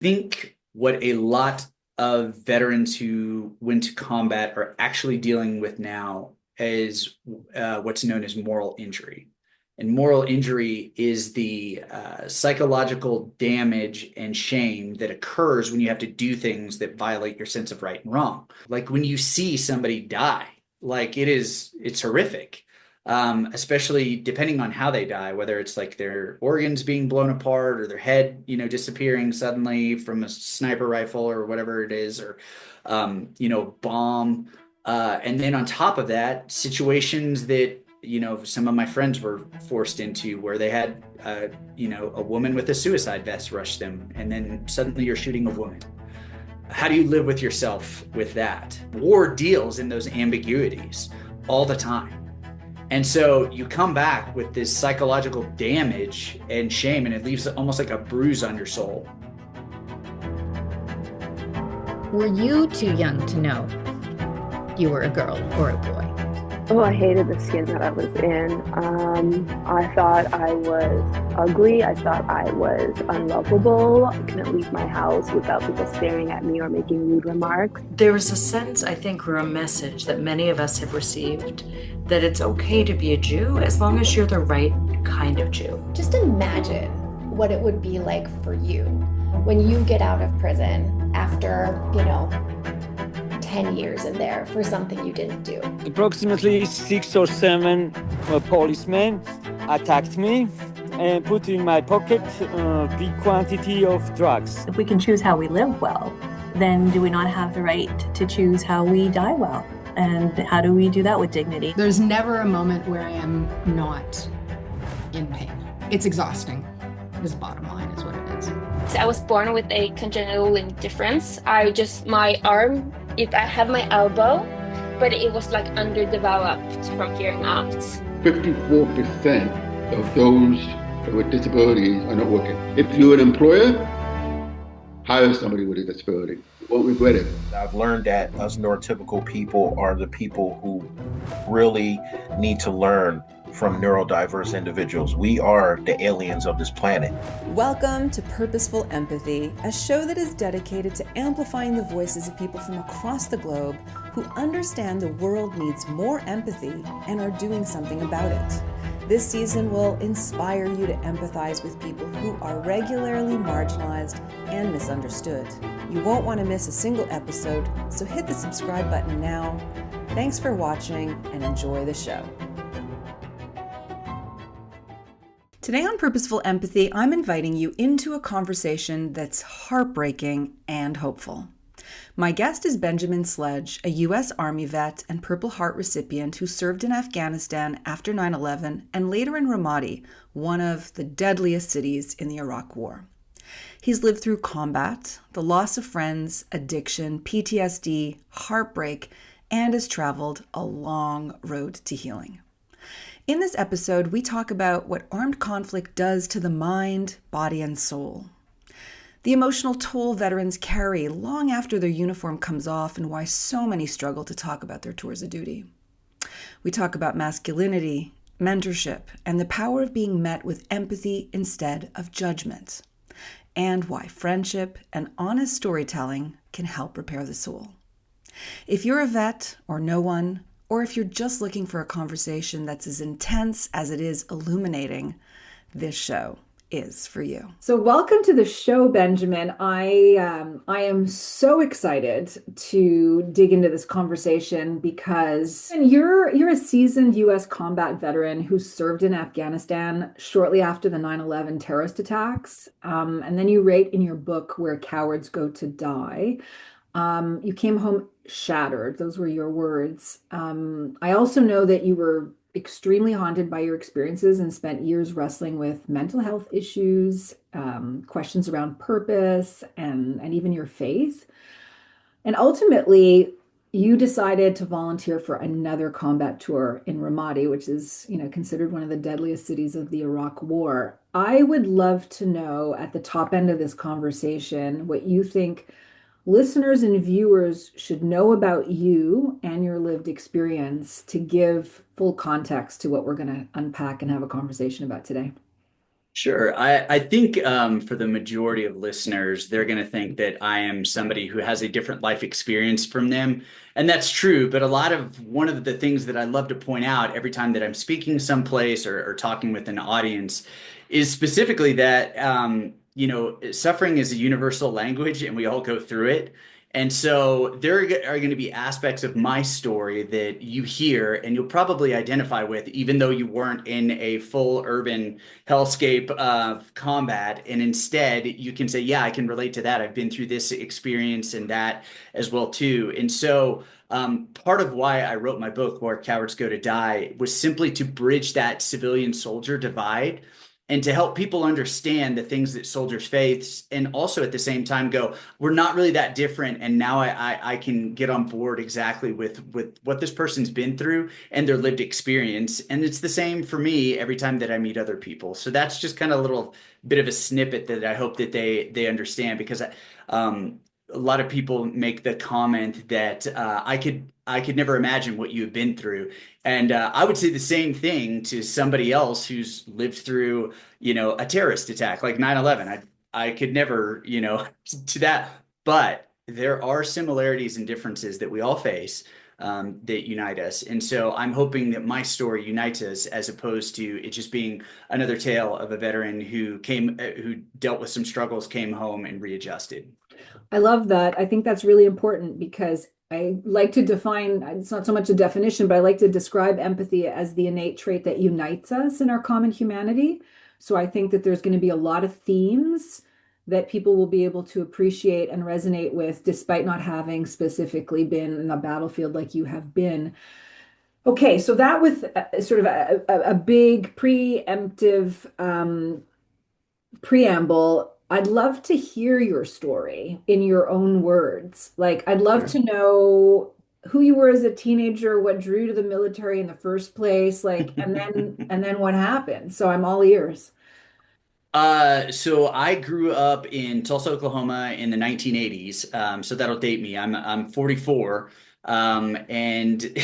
Think what a lot of veterans who went to combat are actually dealing with now is what's known as moral injury. And moral injury is the psychological damage and shame that occurs when you have to do things that violate your sense of right and wrong. Like when you see somebody die, like it's horrific. Especially depending on how they die, whether it's like their organs being blown apart or their head, disappearing suddenly from a sniper rifle or whatever it is, or, bomb. And then on top of that, situations that, some of my friends were forced into where they had, a woman with a suicide vest rush them, and then suddenly you're shooting a woman. How do you live with yourself with that? War deals in those ambiguities all the time. And so you come back with this psychological damage and shame, and it leaves almost like a bruise on your soul. Were you too young to know you were a girl or a boy? Oh, I hated the skin that I was in. I thought I was ugly. I thought I was unlovable. I couldn't leave my house without people staring at me or making rude remarks. There is a sense, I think, or a message that many of us have received that it's okay to be a Jew as long as you're the right kind of Jew. Just imagine what it would be like for you when you get out of prison after, 10 years in there for something you didn't do. Approximately 6 or 7 policemen attacked me and put in my pocket a big quantity of drugs. If we can choose how we live well, then do we not have the right to choose how we die well? And how do we do that with dignity? There's never a moment where I am not in pain. It's exhausting. This bottom line is what it is. I was born with a congenital indifference. My arm, I have my elbow, but it was like underdeveloped from here out. 54% of those with disabilities are not working. If you're an employer, hire somebody with a disability. You won't regret it. I've learned that us neurotypical people are the people who really need to learn from neurodiverse individuals. We are the aliens of this planet. Welcome to Purposeful Empathy, a show that is dedicated to amplifying the voices of people from across the globe who understand the world needs more empathy and are doing something about it. This season will inspire you to empathize with people who are regularly marginalized and misunderstood. You won't want to miss a single episode, so hit the subscribe button now. Thanks for watching and enjoy the show. Today on Purposeful Empathy, I'm inviting you into a conversation that's heartbreaking and hopeful. My guest is Benjamin Sledge, a U.S. Army vet and Purple Heart recipient who served in Afghanistan after 9/11 and later in Ramadi, one of the deadliest cities in the Iraq War. He's lived through combat, the loss of friends, addiction, PTSD, heartbreak, and has traveled a long road to healing. In this episode, we talk about what armed conflict does to the mind, body, and soul. The emotional toll veterans carry long after their uniform comes off and why so many struggle to talk about their tours of duty. We talk about masculinity, mentorship, and the power of being met with empathy instead of judgment, and why friendship and honest storytelling can help repair the soul. If you're a vet or know one, or if you're just looking for a conversation that's as intense as it is illuminating, this show is for you. So welcome to the show, Benjamin. I am so excited to dig into this conversation because you're a seasoned U.S. combat veteran who served in Afghanistan shortly after the 9/11 terrorist attacks. And then you write in your book, Where Cowards Go to Die. You came home shattered. Those were your words. I also know that you were extremely haunted by your experiences and spent years wrestling with mental health issues, questions around purpose, and even your faith. And ultimately, you decided to volunteer for another combat tour in Ramadi, which is, considered one of the deadliest cities of the Iraq War. I would love to know at the top end of this conversation what you think listeners and viewers should know about you and your lived experience to give full context to what we're going to unpack and have a conversation about today. Sure. I think for the majority of listeners, they're going to think that I am somebody who has a different life experience from them. And that's true. But one of the things that I love to point out every time that I'm speaking someplace or talking with an audience is specifically that, suffering is a universal language and we all go through it. And so there are going to be aspects of my story that you hear and you'll probably identify with, even though you weren't in a full urban hellscape of combat. And instead, you can say, yeah, I can relate to that. I've been through this experience and that as well, too. And so part of why I wrote my book, Where Cowards Go to Die, was simply to bridge that civilian soldier divide and to help people understand the things that soldiers face, and also at the same time go, we're not really that different. And now I can get on board exactly with what this person's been through and their lived experience. And it's the same for me every time that I meet other people. So that's just kind of a little bit of a snippet that I hope that they understand, because a lot of people make the comment that I could never imagine what you have been through. And I would say the same thing to somebody else who's lived through, a terrorist attack like 9/11. I could never, to that. But there are similarities and differences that we all face that unite us. And so I'm hoping that my story unites us, as opposed to it just being another tale of a veteran who dealt with some struggles, came home and readjusted. I love that. I think that's really important because I like to define, it's not so much a definition, but I like to describe empathy as the innate trait that unites us in our common humanity. So I think that there's going to be a lot of themes that people will be able to appreciate and resonate with, despite not having specifically been in the battlefield like you have been. Okay, so that with sort of a big preemptive preamble, I'd love to hear your story in your own words. Like, I'd love to know who you were as a teenager, what drew you to the military in the first place, like, and then what happened. So I'm all ears. So I grew up in Tulsa, Oklahoma in the 1980s. So that'll date me. I'm 44. And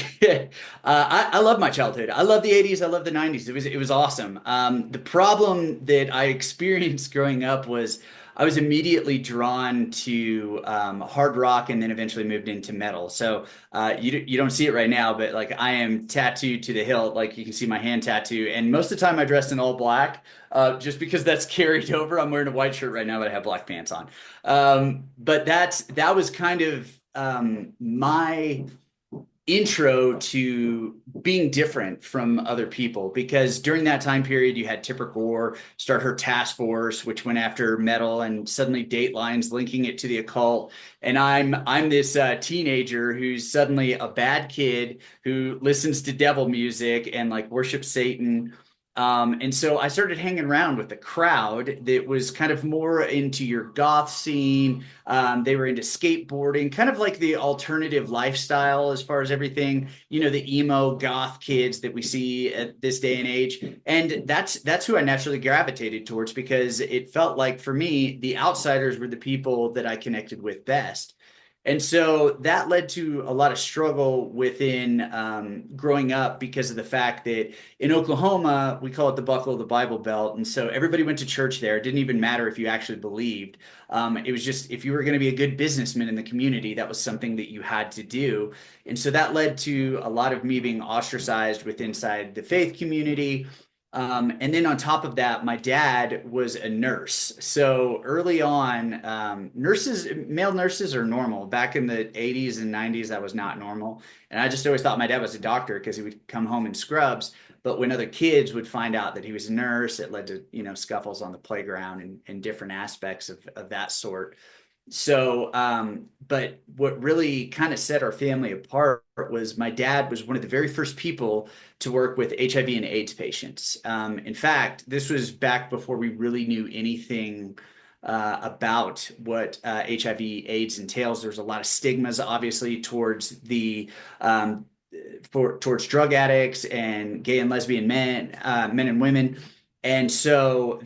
I love my childhood. I love the 80s. I love the 90s. It was awesome. The problem that I experienced growing up was I was immediately drawn to hard rock, and then eventually moved into metal. So you don't see it right now, but like I am tattooed to the hilt. Like you can see my hand tattoo, and most of the time I dress in all black, just because that's carried over. I'm wearing a white shirt right now, but I have black pants on. But that was kind of my intro to being different from other people, because during that time period you had Tipper Gore start her task force, which went after metal, and suddenly Datelines linking it to the occult. And I'm this teenager who's suddenly a bad kid who listens to devil music and like worships Satan. And so I started hanging around with a crowd that was kind of more into your goth scene. They were into skateboarding, kind of like the alternative lifestyle as far as everything, the emo goth kids that we see at this day and age. And that's who I naturally gravitated towards, because it felt like for me, the outsiders were the people that I connected with best. And so that led to a lot of struggle within growing up, because of the fact that in Oklahoma, we call it the buckle of the Bible Belt. And so everybody went to church there. It didn't even matter if you actually believed. It was just, if you were going to be a good businessman in the community, that was something that you had to do. And so that led to a lot of me being ostracized inside the faith community. And then on top of that, my dad was a nurse. So early on, male nurses are normal. Back in the 80s and 90s, that was not normal. And I just always thought my dad was a doctor because he would come home in scrubs. But when other kids would find out that he was a nurse, it led to, scuffles on the playground and different aspects of that sort. So, but what really kind of set our family apart was my dad was one of the very first people to work with HIV and AIDS patients. In fact, this was back before we really knew anything about what HIV/AIDS entails. There's a lot of stigmas, obviously, towards towards drug addicts and gay and lesbian men and women. And so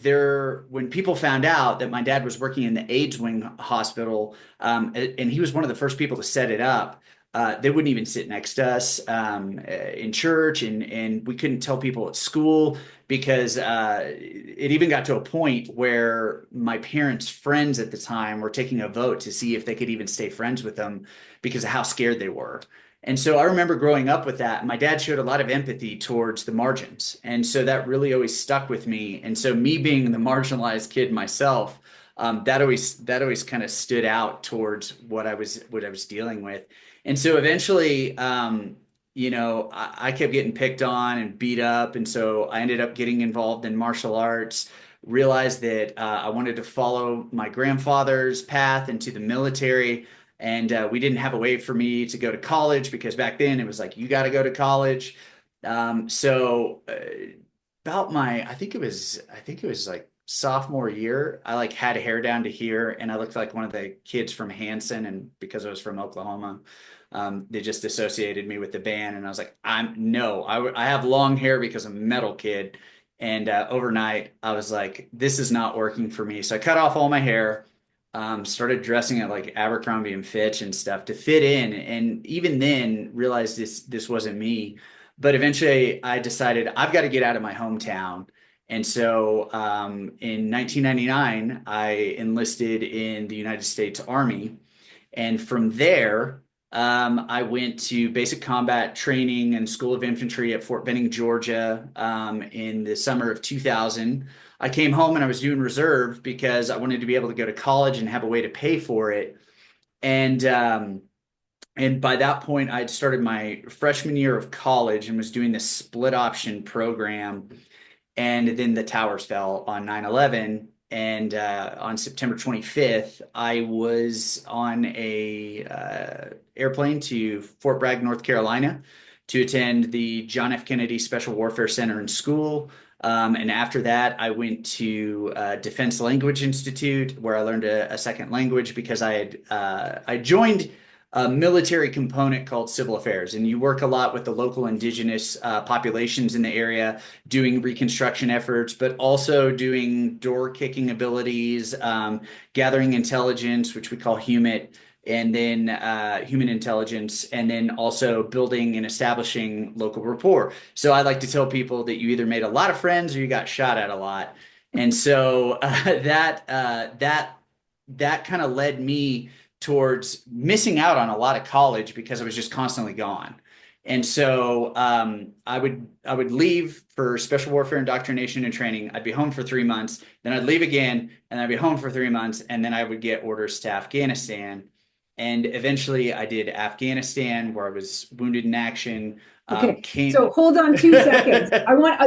when people found out that my dad was working in the AIDS wing hospital, and he was one of the first people to set it up, they wouldn't even sit next to us in church, and we couldn't tell people at school because it even got to a point where my parents' friends at the time were taking a vote to see if they could even stay friends with them because of how scared they were. And so I remember growing up with that. My dad showed a lot of empathy towards the margins. And so that really always stuck with me. And so me being the marginalized kid myself, that always kind of stood out towards what I was dealing with. And so eventually, I kept getting picked on and beat up. And so I ended up getting involved in martial arts, realized that I wanted to follow my grandfather's path into the military. And we didn't have a way for me to go to college because back then it was like, you got to go to college. So about I think it was like sophomore year, I like had hair down to here and I looked like one of the kids from Hanson. And because I was from Oklahoma, they just associated me with the band. And I was like, I have long hair because I'm a metal kid. And overnight I was like, this is not working for me. So I cut off all my hair. Started dressing at like Abercrombie and Fitch and stuff to fit in, and even then realized this wasn't me. But eventually, I decided I've got to get out of my hometown, and so in 1999, I enlisted in the United States Army, and from there, I went to basic combat training and School of Infantry at Fort Benning, Georgia, in the summer of 2000. I came home and I was doing reserve because I wanted to be able to go to college and have a way to pay for it. And by that point, I'd started my freshman year of college and was doing this split option program. And then the towers fell on 9/11. And on September 25th, I was on a airplane to Fort Bragg, North Carolina, to attend the John F. Kennedy Special Warfare Center and School. And after that, I went to Defense Language Institute, where I learned a second language because I joined a military component called Civil Affairs, and you work a lot with the local indigenous populations in the area, doing reconstruction efforts, but also doing door kicking abilities, gathering intelligence, which we call HUMIT, and then human intelligence, and then also building and establishing local rapport. So I like to tell people that you either made a lot of friends or you got shot at a lot. And so that kind of led me towards missing out on a lot of college because I was just constantly gone. And so I would leave for special warfare indoctrination and training. I'd be home for 3 months, then I'd leave again, and I'd be home for 3 months, and then I would get orders to Afghanistan. And eventually I did Afghanistan, where I was wounded in action. Okay, so hold on 2 seconds.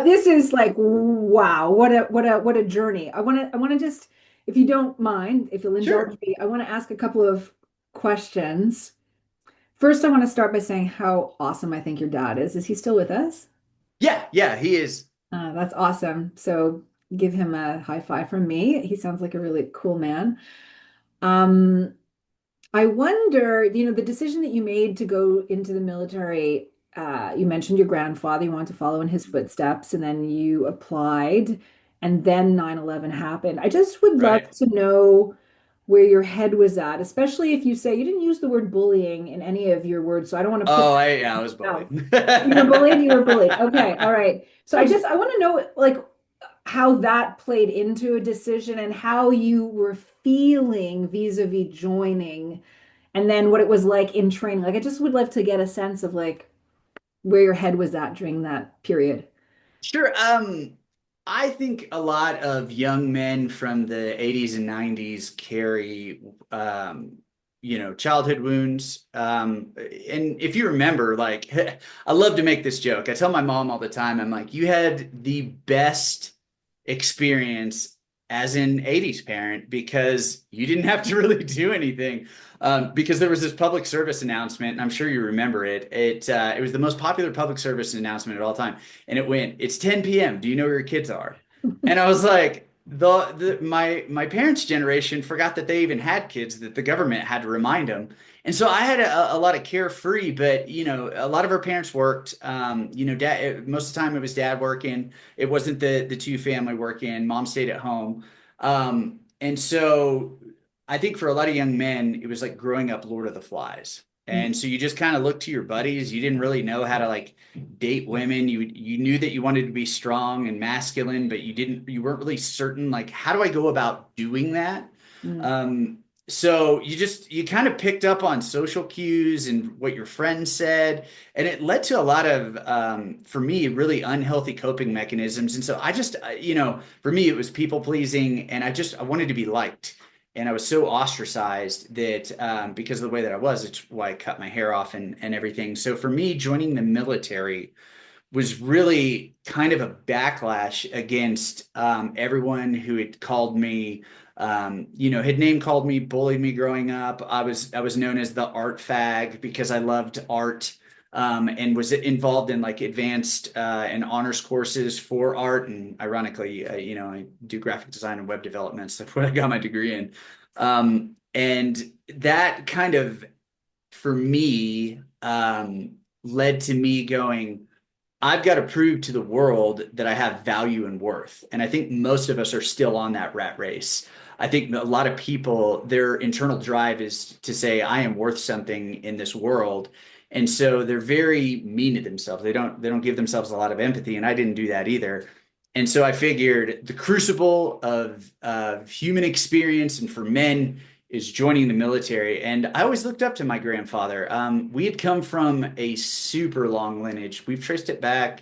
This is like, wow, what a journey. I want to just, if you don't mind, if you'll indulge me, I want to ask a couple of questions. First, I want to start by saying how awesome I think your dad is. Is he still with us? Yeah, he is. That's awesome. So give him a high five from me. He sounds like a really cool man. I wonder, the decision that you made to go into the military, you mentioned your grandfather, you wanted to follow in his footsteps, and then you applied, and then 9/11 happened. I just would love to know where your head was at, especially if you say you didn't use the word bullying in any of your words, so I don't want to put I was bullied. You were bullied. Okay, all right. So I want to know, like, how that played into a decision and how you were feeling vis-a-vis joining, and then what it was like in training. Like, I just would love to get a sense of like where your head was at during that period. Sure. I think a lot of young men from the 80s and 90s carry, childhood wounds. And if you remember, like, I love to make this joke. I tell my mom all the time, I'm like, you had the best experience as an 80s parent because you didn't have to really do anything. Because there was this public service announcement, and I'm sure you remember it. It was the most popular public service announcement at all time. And it went, "It's 10 p.m. Do you know where your kids are?" And I was like, my parents' generation forgot that they even had kids, that the government had to remind them. And so I had a lot of carefree, but a lot of our parents worked. Dad, most of the time it was dad working. It wasn't the two family working. Mom stayed at home. And so I think for a lot of young men, it was like growing up Lord of the Flies. And so you just kind of looked to your buddies. You didn't really know how to like date women. You knew that you wanted to be strong and masculine, but you weren't really certain, like, how do I go about doing that? So you kind of picked up on social cues and what your friends said, and it led to a lot of, for me, really unhealthy coping mechanisms. And so for me, it was people pleasing, and I wanted to be liked. And I was so ostracized that because of the way that I was, it's why I cut my hair off and everything. So for me, joining the military was really kind of a backlash against everyone who had called me, had name called me, bullied me growing up. I was known as the art fag because I loved art. And was involved in like advanced and honors courses for art. And ironically, I do graphic design and web development. So that's what I got my degree in. And that kind of, for me, led to me going, I've got to prove to the world that I have value and worth. And I think most of us are still on that rat race. I think a lot of people, their internal drive is to say, I am worth something in this world. And so they're very mean to themselves. They don't give themselves a lot of empathy. And I didn't do that either. And so I figured the crucible of human experience and for men is joining the military. And I always looked up to my grandfather. We had come from a super long lineage. We've traced it back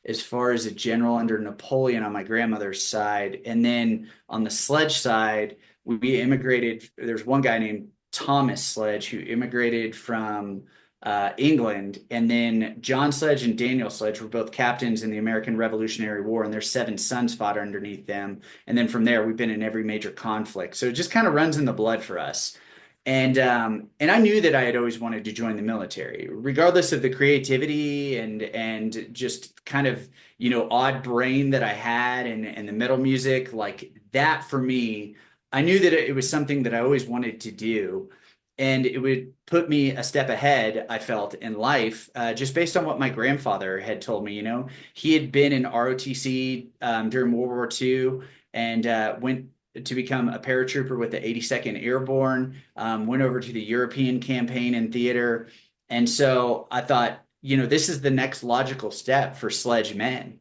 as far as a general under Napoleon on my grandmother's side. And then on the Sledge side, we immigrated. There's one guy named Thomas Sledge who immigrated from England, and then John Sledge and Daniel Sledge were both captains in the American Revolutionary War, and their 7 sons fought underneath them. And then from there, we've been in every major conflict. So it just kind of runs in the blood for us. And I knew that I had always wanted to join the military, regardless of the creativity and just kind of odd brain that I had and the metal music, like that for me. I knew that it was something that I always wanted to do. And it would put me a step ahead, I felt, in life, just based on what my grandfather had told me. He had been in ROTC during World War II and went to become a paratrooper with the 82nd Airborne, went over to the European campaign in theater. And so I thought, this is the next logical step for Sledge men.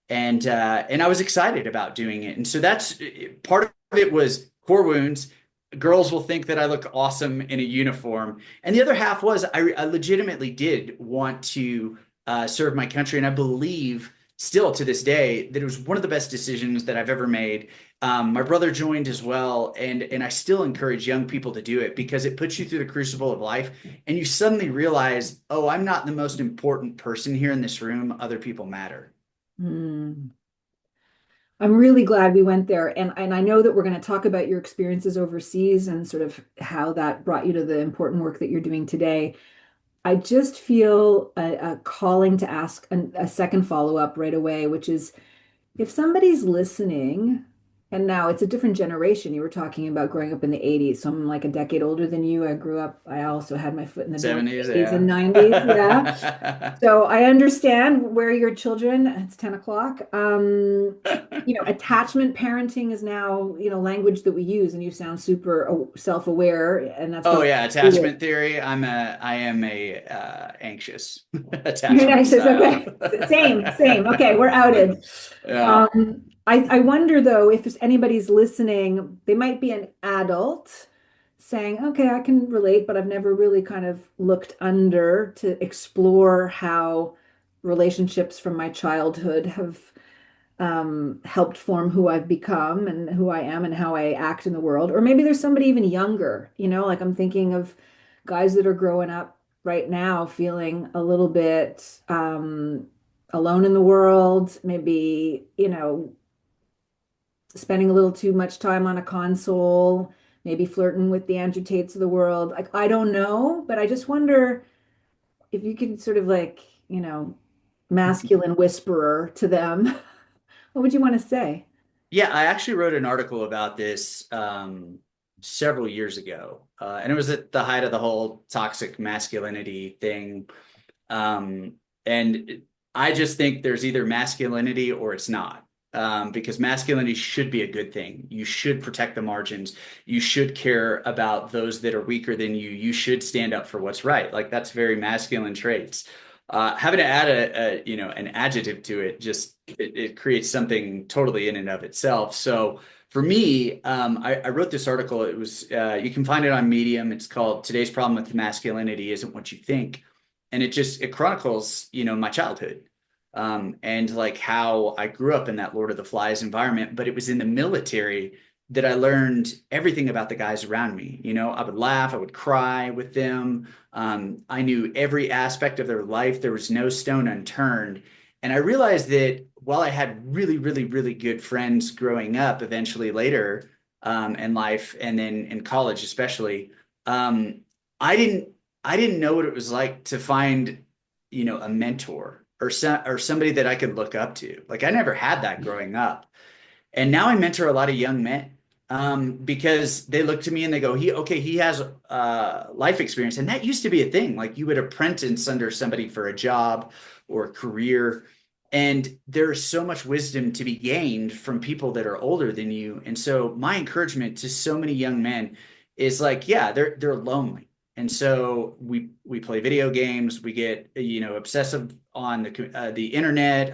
And I was excited about doing it. And so that's part of it was core wounds. Girls will think that I look awesome in a uniform. And the other half was I legitimately did want to serve my country. And I believe still to this day that it was one of the best decisions that I've ever made. My brother joined as well. And I still encourage young people to do it because it puts you through the crucible of life. And you suddenly realize, oh, I'm not the most important person here in this room. Other people matter. I'm really glad we went there. And I know that we're going to talk about your experiences overseas and sort of how that brought you to the important work that you're doing today. I just feel a calling to ask a second follow-up right away, which is if somebody's listening, and now it's a different generation. You were talking about growing up in the 80s. So I'm like a decade older than you. I also had my foot in the 70s, 80s and 90s. Yeah. So I understand where your children, it's 10 o'clock. Attachment parenting is now, language that we use, and you sound super self-aware. And that's attachment theory. I am anxious attachment. You're anxious, okay. Same. Okay, we're outed. Yeah. I wonder though, if anybody's listening, they might be an adult saying, okay, I can relate, but I've never really kind of looked under to explore how relationships from my childhood have helped form who I've become and who I am and how I act in the world. Or maybe there's somebody even younger, like I'm thinking of guys that are growing up right now feeling a little bit alone in the world, maybe, spending a little too much time on a console, maybe flirting with the Andrew Tates of the world. Like, I don't know, but I just wonder if you could sort of masculine whisperer to them. What would you want to say? Yeah, I actually wrote an article about this several years ago. And it was at the height of the whole toxic masculinity thing. And I just think there's either masculinity or it's not. because masculinity should be a good thing. You should protect the margins. You should care about those that are weaker than you. You should stand up for what's right. Like that's very masculine traits. Having to add an adjective to it, just it creates something totally in and of itself. So for me, I wrote this article. It was you can find it on Medium. It's called "Today's Problem with Masculinity Isn't What You Think," and it chronicles my childhood. And like how I grew up in that Lord of the Flies environment, but it was in the military that I learned everything about the guys around me. I would laugh, I would cry with them. I knew every aspect of their life. There was no stone unturned. And I realized that while I had really, really, really good friends growing up, eventually later in life, and then in college especially, I didn't know what it was like to find, a mentor or somebody that I could look up to. Like I never had that growing up. And now I mentor a lot of young men because they look to me and they go, he has life experience. And that used to be a thing. Like you would apprentice under somebody for a job or a career. And there's so much wisdom to be gained from people that are older than you. And so my encouragement to so many young men is like, yeah, they're lonely. And so we play video games, we get, obsessive on the internet,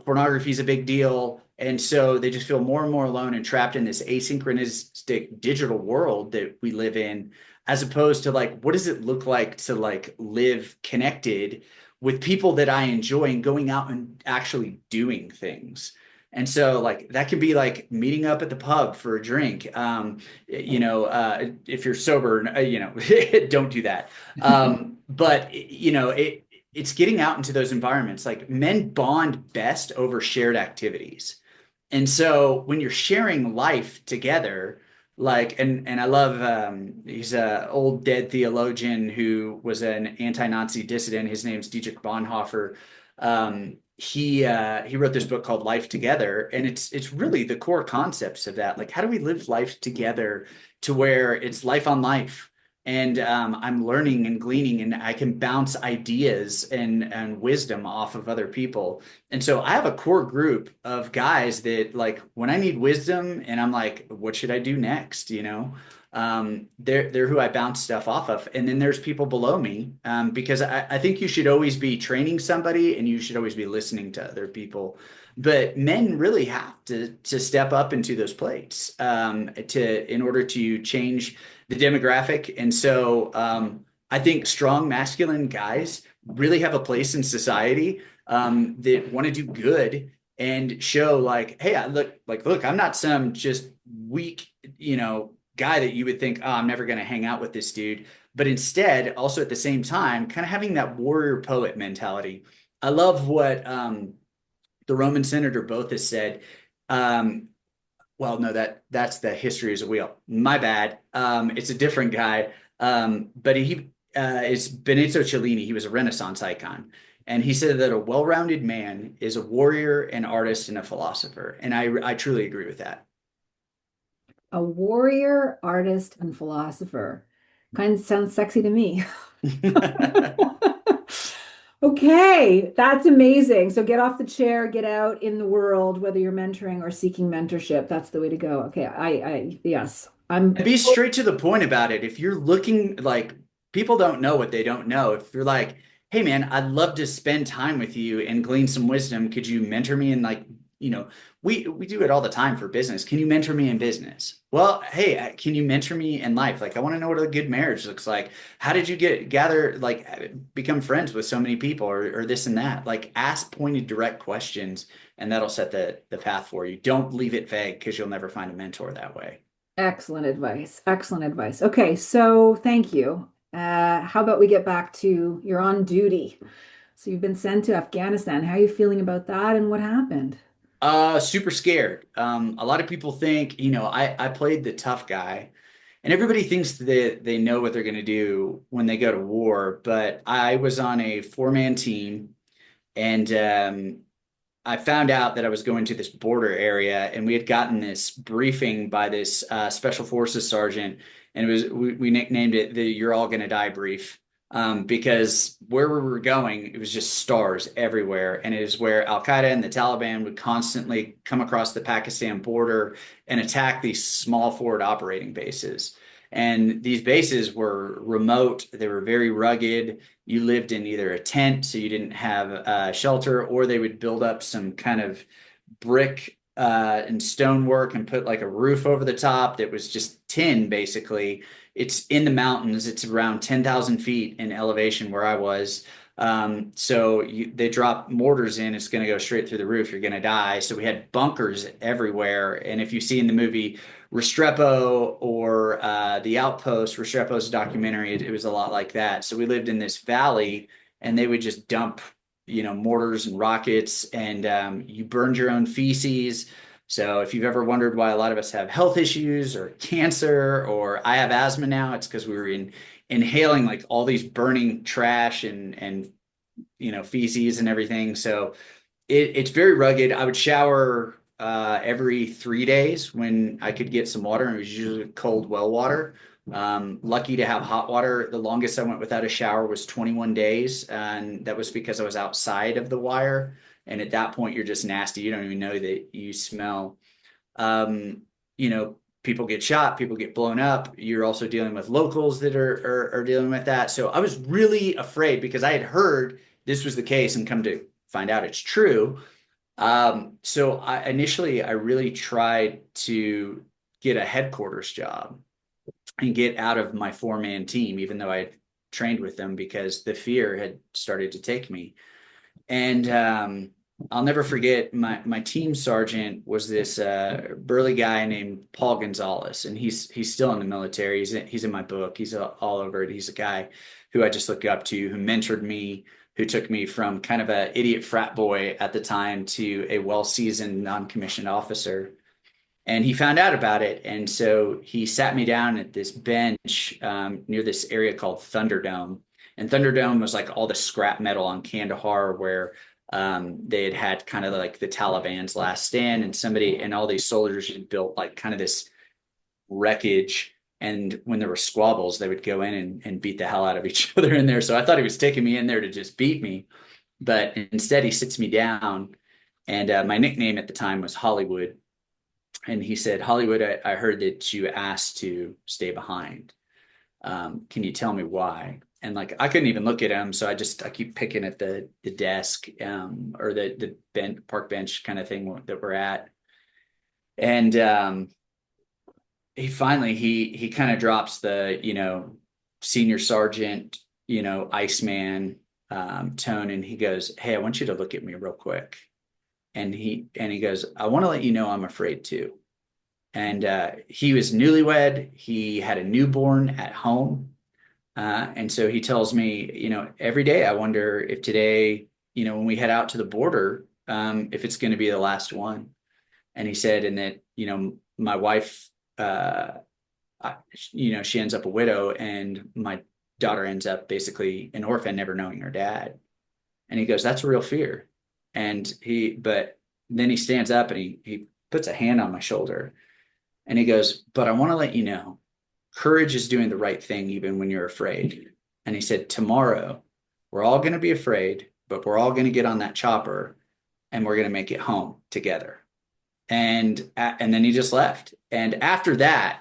pornography is a big deal. And so they just feel more and more alone and trapped in this asynchronistic digital world that we live in, as opposed to like, what does it look like to like live connected with people that I enjoy and going out and actually doing things. And so like that can be like meeting up at the pub for a drink. If you're sober, don't do that. But it's getting out into those environments. Like men bond best over shared activities. And so when you're sharing life together, like, and I love, he's an old dead theologian who was an anti-Nazi dissident. His name's Dietrich Bonhoeffer. He wrote this book called Life Together, and it's really the core concepts of that. Like, how do we live life together to where it's life on life? And I'm learning and gleaning, and I can bounce ideas and wisdom off of other people. And so I have a core group of guys that like when I need wisdom and I'm like, what should I do next? They're who I bounce stuff off of. And then there's people below me because I think you should always be training somebody and you should always be listening to other people. But men really have to step up into those plates in order to change the demographic. And so I think strong masculine guys really have a place in society that want to do good and show like, hey, look, I'm not some just weak, guy that you would think, oh, I'm never going to hang out with this dude. But instead, also at the same time, kind of having that warrior poet mentality. I love what the Roman senator Boethus said. Well, no, that's the History is a Wheel. My bad. It's a different guy. But he is Benito Cellini. He was a Renaissance icon. And he said that a well-rounded man is a warrior, an artist, and a philosopher. And I truly agree with that. A warrior, artist, and philosopher. Kind of sounds sexy to me. Okay, that's amazing. So get off the chair, get out in the world, whether you're mentoring or seeking mentorship. That's the way to go. Okay, yes. Be straight to the point about it. If you're looking like people don't know what they don't know, if you're like, hey man, I'd love to spend time with you and glean some wisdom. Could you mentor me? And like, we do it all the time for business. Can you mentor me in business? Well, hey, can you mentor me in life? Like, I want to know what a good marriage looks like. How did you become friends with so many people or this and that? Like, ask pointed, direct questions, and that'll set the path for you. Don't leave it vague because you'll never find a mentor that way. Excellent advice. Excellent advice. Okay, so thank you. How about we get back to you're on duty. So you've been sent to Afghanistan. How are you feeling about that and what happened? Super scared. A lot of people think, I played the tough guy and everybody thinks that they know what they're going to do when they go to war. But I was on a 4-man team and I found out that I was going to this border area and we had gotten this briefing by this special forces sergeant and we nicknamed it the "You're all going to die" brief. because where we were going, it was just stars everywhere. And it is where Al Qaeda and the Taliban would constantly come across the Pakistan border and attack these small forward operating bases. And these bases were remote, they were very rugged. You lived in either a tent, so you didn't have shelter, or they would build up some kind of brick and stonework and put like a roof over the top that was just tin, basically. It's in the mountains. It's around 10,000 feet in elevation where I was. They drop mortars in, it's going to go straight through the roof. You're going to die. So we had bunkers everywhere. And if you see in the movie Restrepo or The Outpost, Restrepo's documentary, it was a lot like that. So we lived in this valley and they would just dump, mortars and rockets, and you burned your own feces. So if you've ever wondered why a lot of us have health issues or cancer, or I have asthma now, it's because we were inhaling like all these burning trash and feces and everything. So it's very rugged. I would shower every 3 days when I could get some water, and it was usually cold well water. Lucky to have hot water. The longest I went without a shower was 21 days, and that was because I was outside of the wire. And at that point, you're just nasty. You don't even know that you smell. People get shot, people get blown up. You're also dealing with locals that are dealing with that. So I was really afraid because I had heard this was the case and come to find out it's true. So I really tried to get a headquarters job and get out of my 4-man team, even though I had trained with them, because the fear had started to take me. And I'll never forget, my team sergeant was this burly guy named Paul Gonzalez, and he's still in the military. He's in my book. He's all over it. He's a guy who I just look up to, who mentored me, who took me from kind of an idiot frat boy at the time to a well-seasoned non-commissioned officer. And he found out about it, and so he sat me down at this bench near this area called Thunderdome. And Thunderdome was like all the scrap metal on Kandahar, where they had kind of like the Taliban's last stand, and all these soldiers had built like kind of this wreckage. And when there were squabbles, they would go in and beat the hell out of each other in there. So I thought he was taking me in there to just beat me, but instead he sits me down, and my nickname at the time was Hollywood. And he said, "Hollywood, I heard that you asked to stay behind. Can you tell me why?" And like, I couldn't even look at him. So I keep picking at the desk, or the park bench kind of thing that we're at. And he finally, he kind of drops the, senior sergeant, Iceman tone. And he goes, "Hey, I want you to look at me real quick." And he goes, "I want to let you know I'm afraid too." And he was newlywed. He had a newborn at home. And so he tells me, every day I wonder if today, when we head out to the border, if it's going to be the last one. And he said, and that, my wife, she ends up a widow, and my daughter ends up basically an orphan, never knowing her dad. And he goes, "That's a real fear." But then he stands up and he puts a hand on my shoulder, and he goes, "But I want to let you know, courage is doing the right thing even when you're afraid." And he said, "Tomorrow, we're all going to be afraid, but we're all going to get on that chopper and we're going to make it home together." And then he just left. And after that,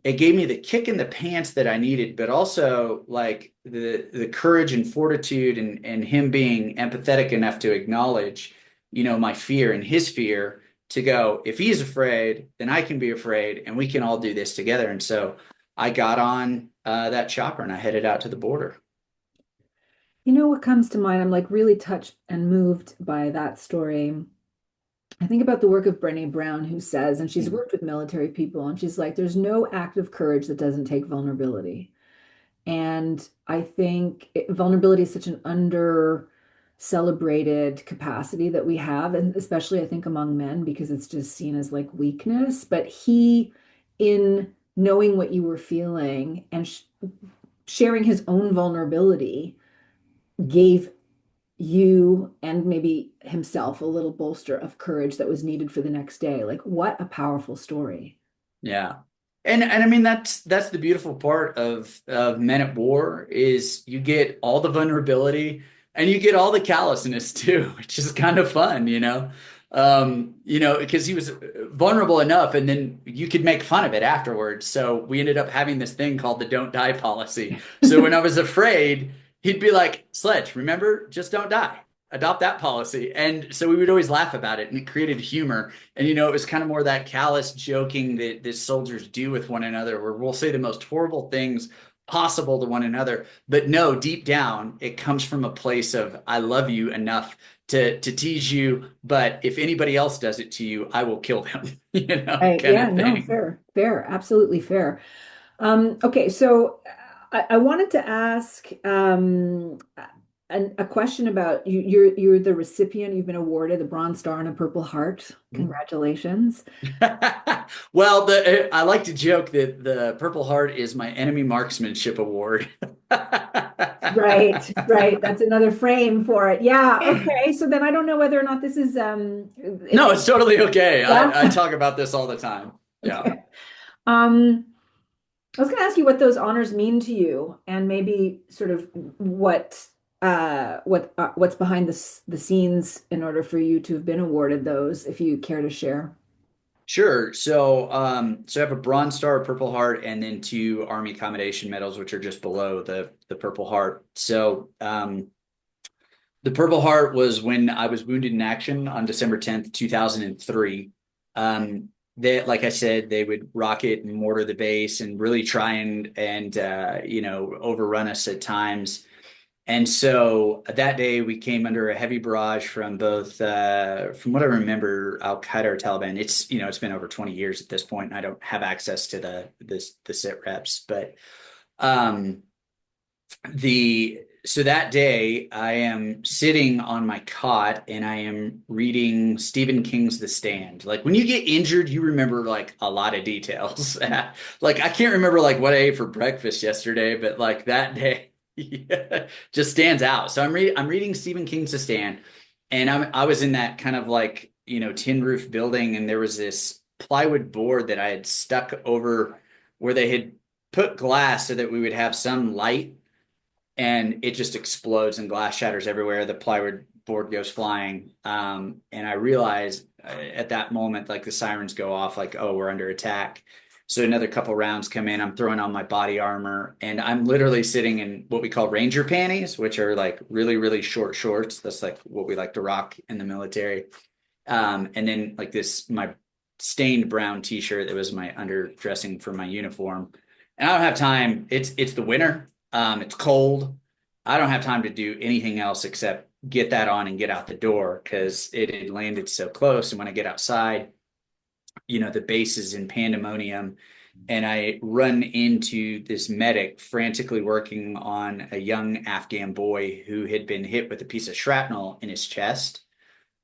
it gave me the kick in the pants that I needed, but also like the courage and fortitude, and him being empathetic enough to acknowledge, my fear and his fear, to go, if he's afraid, then I can be afraid, and we can all do this together. And so I got on that chopper and I headed out to the border. What comes to mind, I'm like really touched and moved by that story. I think about the work of Brené Brown, who says, and she's worked with military people, and she's like, there's no act of courage that doesn't take vulnerability. And I think vulnerability is such an under-celebrated capacity that we have, and especially I think among men, because it's just seen as like weakness. But he, in knowing what you were feeling and sharing his own vulnerability, gave you and maybe himself a little bolster of courage that was needed for the next day. Like, what a powerful story. Yeah. And I mean that's the beautiful part of Men at War is you get all the vulnerability and you get all the callousness too, which is kind of fun, because he was vulnerable enough, and then you could make fun of it afterwards. So we ended up having this thing called the "Don't Die" policy. So when I was afraid, he'd be like, "Sledge, remember, just don't die. Adopt that policy." And so we would always laugh about it, and it created humor. And it was kind of more that callous joking that soldiers do with one another, where we'll say the most horrible things possible to one another, but no, deep down, it comes from a place of I love you enough to tease you, but if anybody else does it to you, I will kill them. Right. Kind Yeah, of no, thing. fair, absolutely fair. Okay, so I wanted to ask a question about you. You're the recipient. You've been awarded the Bronze Star and a Purple Heart. Congratulations. Well, I like to joke that the Purple Heart is my enemy marksmanship award. Right. That's another frame for it. Yeah. Okay. So then I don't know whether or not this is No, it's totally okay. Yeah. I talk about this all the time. Yeah. Okay. I was going to ask you what those honors mean to you, and maybe sort of what's behind the scenes in order for you to have been awarded those, if you care to share. Sure. So I have a Bronze Star, Purple Heart, and then 2 Army Commendation medals, which are just below the Purple Heart. So the Purple Heart was when I was wounded in action on December 10th, 2003. Like I said, they would rocket and mortar the base and really try and overrun us at times. And so that day we came under a heavy barrage from both, from what I remember, Al Qaeda or Taliban. It's been over 20 years at this point, and I don't have access to the sit reps. But so that day I am sitting on my cot and I am reading Stephen King's The Stand. Like when you get injured, you remember like a lot of details. Like I can't remember like what I ate for breakfast yesterday, but like that day. Yeah, just stands out. So I'm reading Stephen King's The Stand, and I was in that kind of like tin roof building, and there was this plywood board that I had stuck over where they had put glass so that we would have some light, and it just explodes and glass shatters everywhere. The plywood board goes flying, and I realized at that moment, like the sirens go off, like, oh, we're under attack. So another couple rounds come in, I'm throwing on my body armor, and I'm literally sitting in what we call ranger panties, which are like really, really short shorts. That's like what we like to rock in the military. And then like my stained brown t-shirt that was my underdressing for my uniform. And I don't have time. It's the winter. It's cold. I don't have time to do anything else except get that on and get out the door because it had landed so close. And when I get outside, the base is in pandemonium, and I run into this medic frantically working on a young Afghan boy who had been hit with a piece of shrapnel in his chest.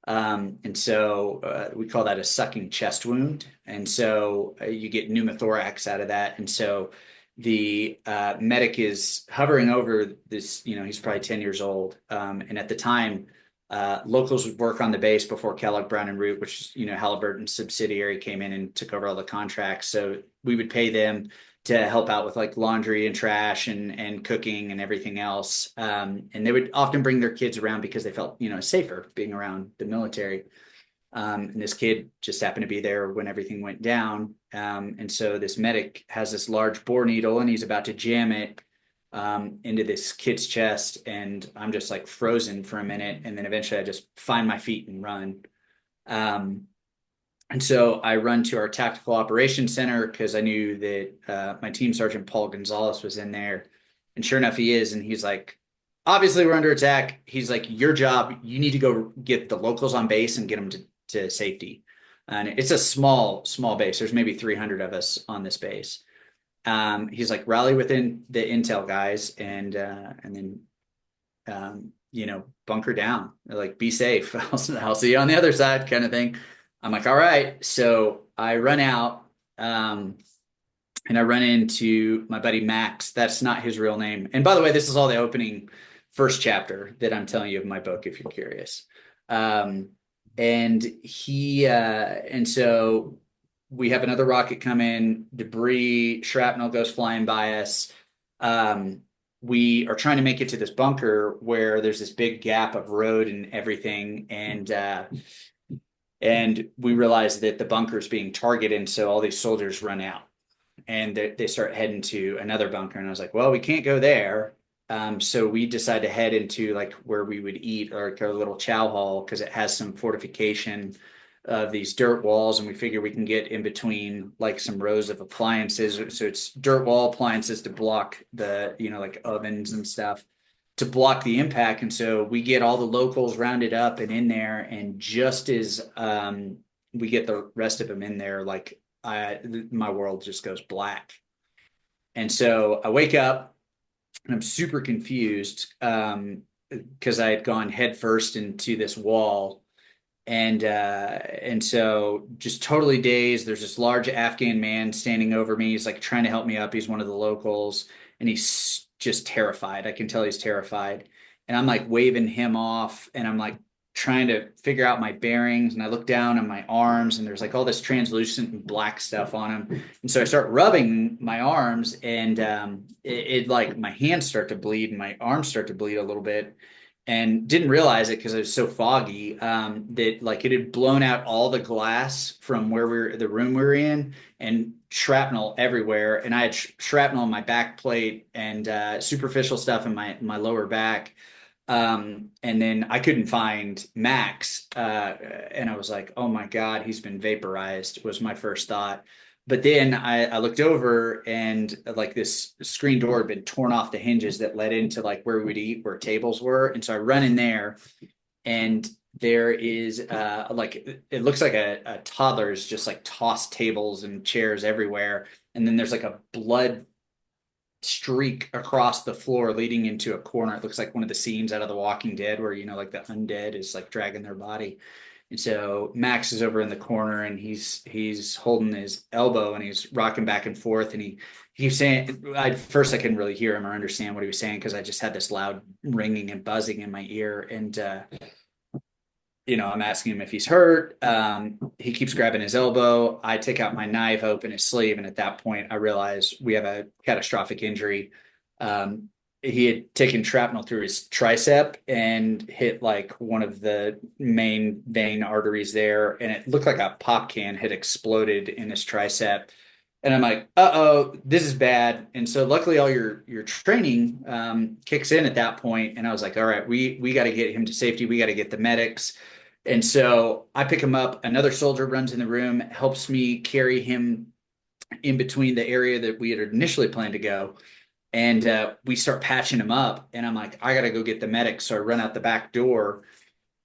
And so we call that a sucking chest wound. And so you get pneumothorax out of that. And so the medic is hovering over this, he's probably 10 years old. And at the time, locals would work on the base before Kellogg Brown and Root, which is, Halliburton's subsidiary, came in and took over all the contracts. So we would pay them to help out with like laundry and trash and cooking and everything else. And they would often bring their kids around because they felt, safer being around the military. And this kid just happened to be there when everything went down. And so this medic has this large bore needle and he's about to jam it into this kid's chest, and I'm just like frozen for a minute, and then eventually I just find my feet and run. And so I run to our tactical operations center because I knew that my team sergeant Paul Gonzalez was in there, and sure enough he is, and he's like, obviously we're under attack. He's like, your job, you need to go get the locals on base and get them to safety. And it's a small base. There's maybe 300 of us on this base. He's like, rally within the intel guys and then bunker down. They're like, be safe. I'll see you on the other side, kind of thing. I'm like, all right. So I run out and I run into my buddy Max. That's not his real name. And by the way, this is all the opening first chapter that I'm telling you of my book, if you're curious. And so we have another rocket come in, debris, shrapnel goes flying by us. We are trying to make it to this bunker where there's this big gap of road and everything. And we realize that the bunker is being targeted. And so all these soldiers run out and they start heading to another bunker. And I was like, well, we can't go there. So we decide to head into like where we would eat, or like our little chow hall, because it has some fortification of these dirt walls, and we figure we can get in between like some rows of appliances. So it's dirt wall appliances to block the, like ovens and stuff to block the impact. And so we get all the locals rounded up and in there, and just as we get the rest of them in there, like my world just goes black. And so I wake up and I'm super confused because I had gone headfirst into this wall. And so just totally dazed. There's this large Afghan man standing over me. He's like trying to help me up. He's one of the locals, and he's just terrified. I can tell he's terrified. And I'm like waving him off, and I'm like trying to figure out my bearings. And I look down on my arms, and there's like all this translucent and black stuff on them. And so I start rubbing my arms, and it like my hands start to bleed and my arms start to bleed a little bit. And didn't realize it because it was so foggy that like it had blown out all the glass from where the room we were in, and shrapnel everywhere. And I had shrapnel on my back plate and superficial stuff in my lower back. And then I couldn't find Max. And I was like, oh my God, he's been vaporized, was my first thought. But then I looked over, and like this screen door had been torn off the hinges that led into like where we would eat, where tables were. And so I run in there, and there is like, it looks like a toddler's just like tossed tables and chairs everywhere. And then there's like a blood streak across the floor leading into a corner. It looks like one of the scenes out of The Walking Dead where, like the undead is like dragging their body. And so Max is over in the corner, and he's holding his elbow, and he's rocking back and forth. And he keeps saying, at first I couldn't really hear him or understand what he was saying because I just had this loud ringing and buzzing in my ear. And, I'm asking him if he's hurt. He keeps grabbing his elbow. I take out my knife, open his sleeve. And at that point, I realize we have a catastrophic injury. He had taken shrapnel through his tricep and hit like one of the main vein arteries there. And it looked like a pop can had exploded in his tricep. And I'm like, uh-oh, this is bad. And so luckily all your training kicks in at that point. And I was like, all right, we got to get him to safety. We got to get the medics. And so I pick him up. Another soldier runs in the room, helps me carry him in between the area that we had initially planned to go. And we start patching him up, and I'm like, I got to go get the medics. So I run out the back door,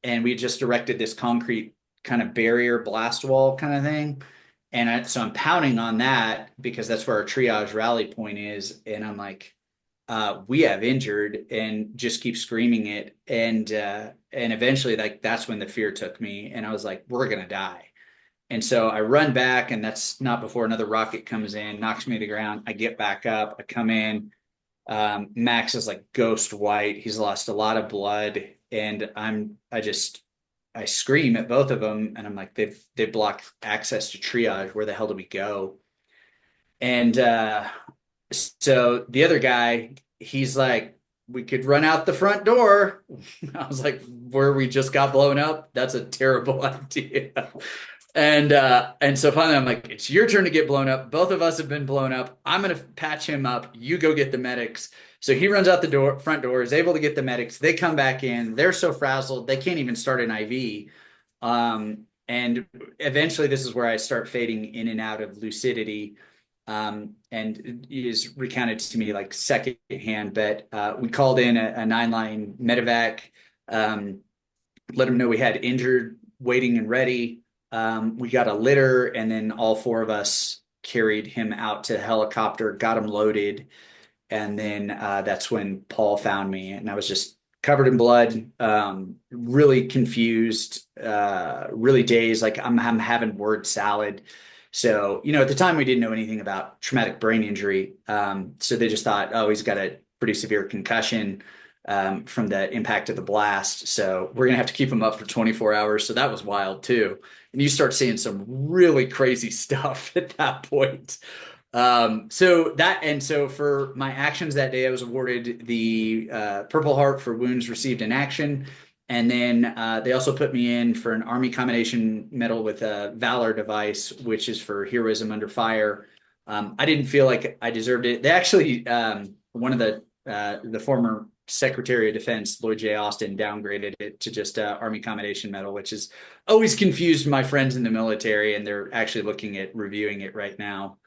and we just erected this concrete kind of barrier blast wall kind of thing. And so I'm pounding on that because that's where our triage rally point is. And I'm like, we have injured, and just keep screaming it. And eventually like, that's when the fear took me, and I was like, we're going to die. And so I run back, and that's not before another rocket comes in, knocks me to the ground. I get back up, I come in. Max is like ghost white. He's lost a lot of blood, and I scream at both of them, and I'm like, they've blocked access to triage. Where the hell do we go? And so the other guy, he's like, we could run out the front door. I was like, where we just got blown up? That's a terrible idea. And so finally I'm like, it's your turn to get blown up. Both of us have been blown up. I'm going to patch him up. You go get the medics. So he runs out the front door, is able to get the medics. They come back in. They're so frazzled, they can't even start an IV. And eventually this is where I start fading in and out of lucidity. And it is recounted to me like secondhand, but we called in a 9-line medevac, let them know we had injured waiting and ready. We got a litter, and then all four of us carried him out to the helicopter, got him loaded. And then that's when Paul found me, and I was just covered in blood, really confused, really dazed, like I'm having word salad. So, at the time we didn't know anything about traumatic brain injury. So they just thought, oh, he's got a pretty severe concussion. from the impact of the blast. So we're gonna have to keep them up for 24 hours. So that was wild too. And you start seeing some really crazy stuff at that point. So for my actions that day, I was awarded the Purple Heart for wounds received in action. And then they also put me in for an Army Commendation Medal with a Valor device, which is for heroism under fire. I didn't feel like I deserved it. They actually, one of the former Secretary of Defense, Lloyd J. Austin, downgraded it to just Army Commendation Medal, which has always confused my friends in the military, and they're actually looking at reviewing it right now.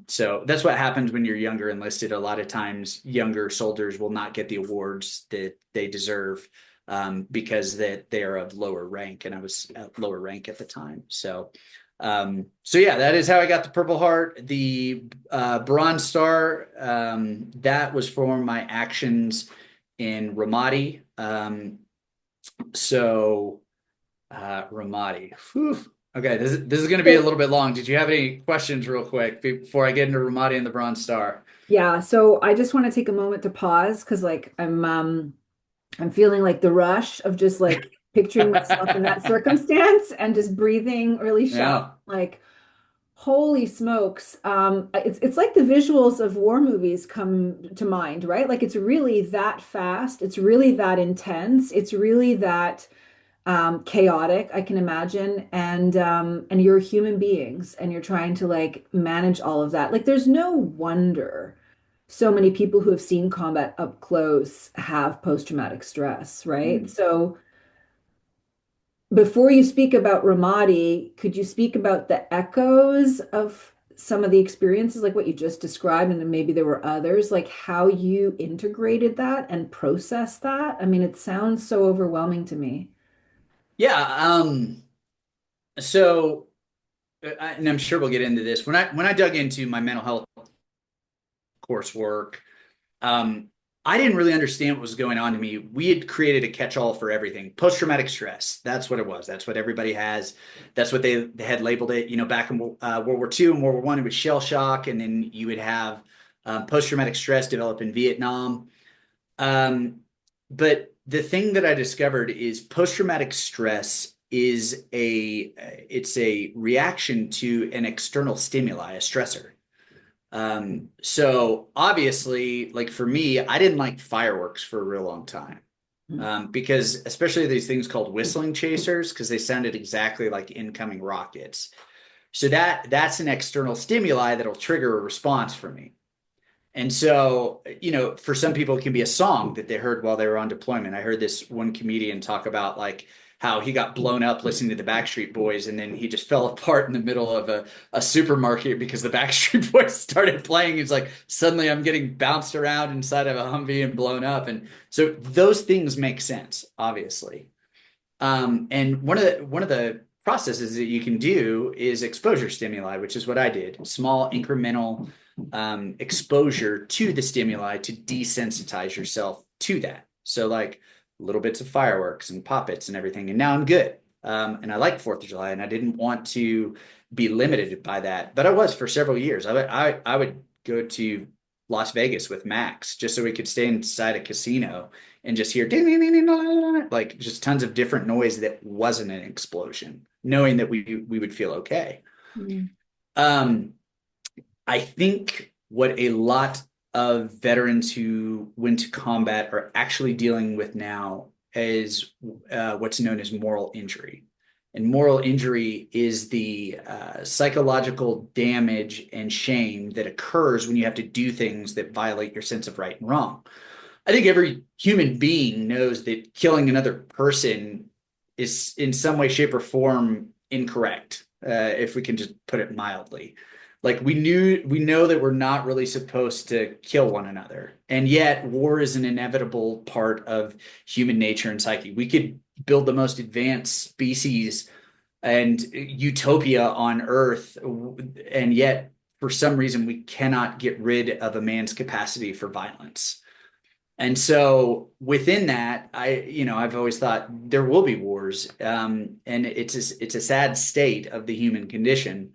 So that's what happens when you're younger enlisted. A lot of times younger soldiers will not get the awards that they deserve because they are of lower rank, and I was at lower rank at the time. So yeah, that is how I got the Purple Heart. The Bronze Star, that was for my actions in Ramadi. Ramadi. Whew. Okay, this is going to be a little bit long. Did you have any questions real quick before I get into Ramadi and the Bronze Star? Yeah, so I just want to take a moment to pause because like I'm feeling like the rush of just like picturing myself in that circumstance and just breathing really shallow. Yeah. Like, holy smokes. It's like the visuals of war movies come to mind, right? Like it's really that fast. It's really that intense. It's really that chaotic, I can imagine. And you're human beings and you're trying to like manage all of that. Like there's no wonder so many people who have seen combat up close have post-traumatic stress, right? So before you speak about Ramadi, could you speak about the echoes of some of the experiences, like what you just described, and then maybe there were others, like how you integrated that and processed that? I mean, it sounds so overwhelming to me. Yeah. So, and I'm sure we'll get into this. When I dug into my mental health coursework, I didn't really understand what was going on to me. We had created a catch-all for everything. Post-traumatic stress. That's what it was. That's what everybody has. That's what they had labeled it. You know, back in World War II and World War I, it was shell shock, and then you would have post-traumatic stress develop in Vietnam. But the thing that I discovered is post-traumatic stress is it's a reaction to an external stimuli, a stressor. So obviously, like for me, I didn't like fireworks for a real long time. Because especially these things called whistling chasers, because they sounded exactly like incoming rockets. So that's an external stimuli that'll trigger a response for me. And so, you know, for some people, it can be a song that they heard while they were on deployment. I heard this one comedian talk about like how he got blown up listening to the Backstreet Boys, and then he just fell apart in the middle of a supermarket because the Backstreet Boys started playing. He's like, suddenly I'm getting bounced around inside of a Humvee and blown up. And so those things make sense, obviously. And one of the processes that you can do is exposure stimuli, which is what I did. Small incremental exposure to the stimuli to desensitize yourself to that. So like little bits of fireworks and poppets and everything. And now I'm good. And I like 4th of July, and I didn't want to be limited by that, but I was for several years. I would go to Las Vegas with Max just so we could stay inside a casino and just hear ding, ding, ding, ding, ding, like just tons of different noise that wasn't an explosion, knowing that we would feel okay. I think what a lot of veterans who went to combat are actually dealing with now is what's known as moral injury. And moral injury is the psychological damage and shame that occurs when you have to do things that violate your sense of right and wrong. I think every human being knows that killing another person is in some way, shape, or form incorrect, if we can just put it mildly. Like we know that we're not really supposed to kill one another. And yet war is an inevitable part of human nature and psyche. We could build the most advanced species and utopia on Earth, and yet for some reason we cannot get rid of a man's capacity for violence. And so within that, I've always thought there will be wars, and it's a sad state of the human condition.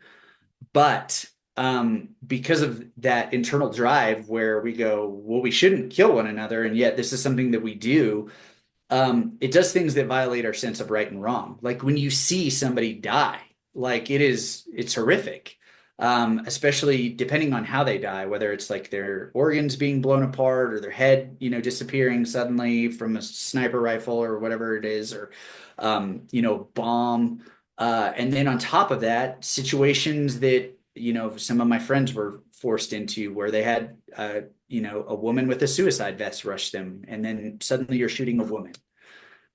But because of that internal drive where we go, well, we shouldn't kill one another, and yet this is something that we do. It does things that violate our sense of right and wrong. Like when you see somebody die, like it's horrific. Especially depending on how they die, whether it's like their organs being blown apart or their head, disappearing suddenly from a sniper rifle or whatever it is, or, bomb. And then on top of that, situations that, some of my friends were forced into where they had, a woman with a suicide vest rush them, and then suddenly you're shooting a woman.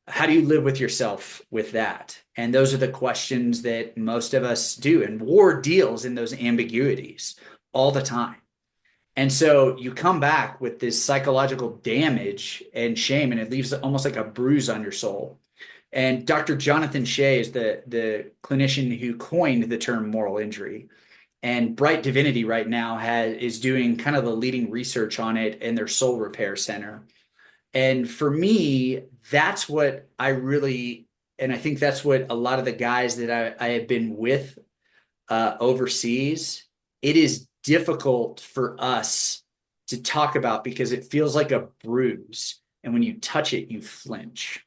How do you live with yourself with that? And those are the questions that most of us do. And war deals in those ambiguities all the time. And so you come back with this psychological damage and shame, and it leaves almost like a bruise on your soul. And Dr. Jonathan Shea is the clinician who coined the term moral injury. And Bright Divinity right now is doing kind of the leading research on it in their Soul Repair Center. And for me, that's what and I think that's what a lot of the guys that I have been with overseas, it is difficult for us to talk about because it feels like a bruise. And when you touch it, you flinch.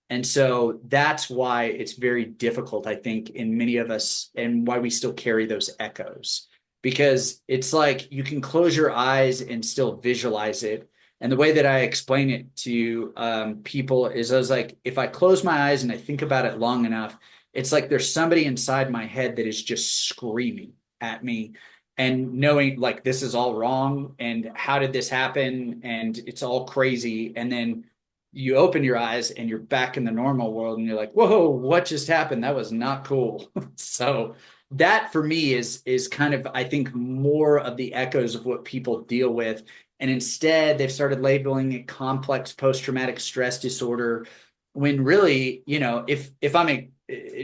And so that's why it's very difficult, I think, in many of us, and why we still carry those echoes. Because it's like you can close your eyes and still visualize it. And the way that I explain it to people is I was like, if I close my eyes and I think about it long enough, it's like there's somebody inside my head that is just screaming at me and knowing like this is all wrong and how did this happen and it's all crazy. And then you open your eyes and you're back in the normal world and you're like, whoa, what just happened? That was not cool. So that for me is kind of, I think, more of the echoes of what people deal with. And instead, they've started labeling it complex post-traumatic stress disorder, when really, if I'm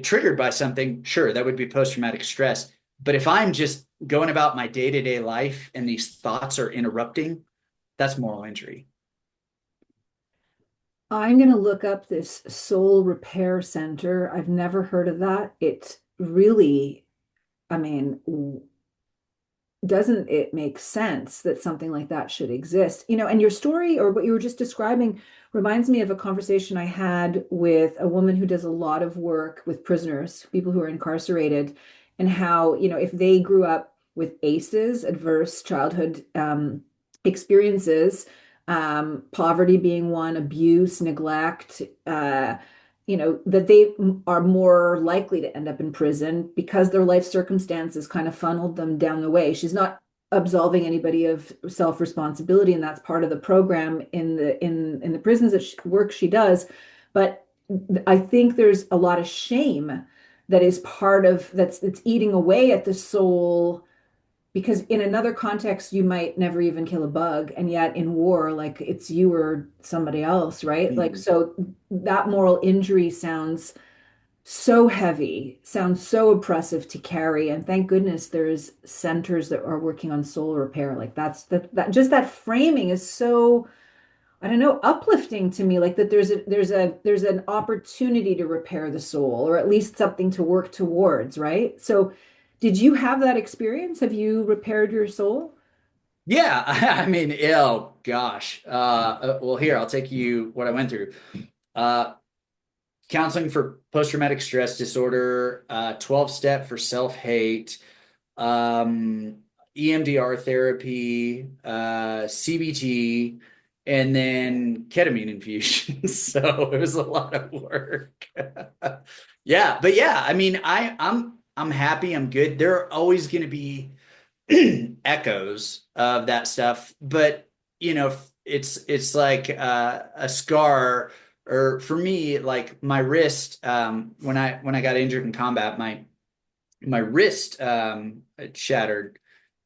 triggered by something, sure, that would be post-traumatic stress. But if I'm just going about my day-to-day life and these thoughts are interrupting, that's moral injury. I'm going to look up this Soul Repair Center. I've never heard of that. It really, doesn't it make sense that something like that should exist? And your story or what you were just describing reminds me of a conversation I had with a woman who does a lot of work with prisoners, people who are incarcerated, and how, if they grew up with ACEs, adverse childhood experiences, poverty being one, abuse, neglect, that they are more likely to end up in prison because their life circumstances kind of funneled them down the way. She's not absolving anybody of self-responsibility, and that's part of the program in the prisons that work she does. But I think there's a lot of shame that is part of that's eating away at the soul. Because in another context, you might never even kill a bug. And yet in war, like it's you or somebody else, right? Mm-hmm. Like, so that moral injury sounds so heavy, sounds so oppressive to carry. And thank goodness there's centers that are working on soul repair. Like that just that framing is so, I don't know, uplifting to me. Like that there's an opportunity to repair the soul, or at least something to work towards, right? So did you have that experience? Have you repaired your soul? Yeah, oh gosh. Well, here, I'll take you what I went through. Counseling for post-traumatic stress disorder, 12-step for self-hate, EMDR therapy, CBT, and then ketamine infusions. So it was a lot of work. Yeah, but yeah, I'm happy. I'm good. There are always going to be echoes of that stuff, but it's like a scar, or for me, like my wrist. When I got injured in combat, my wrist shattered,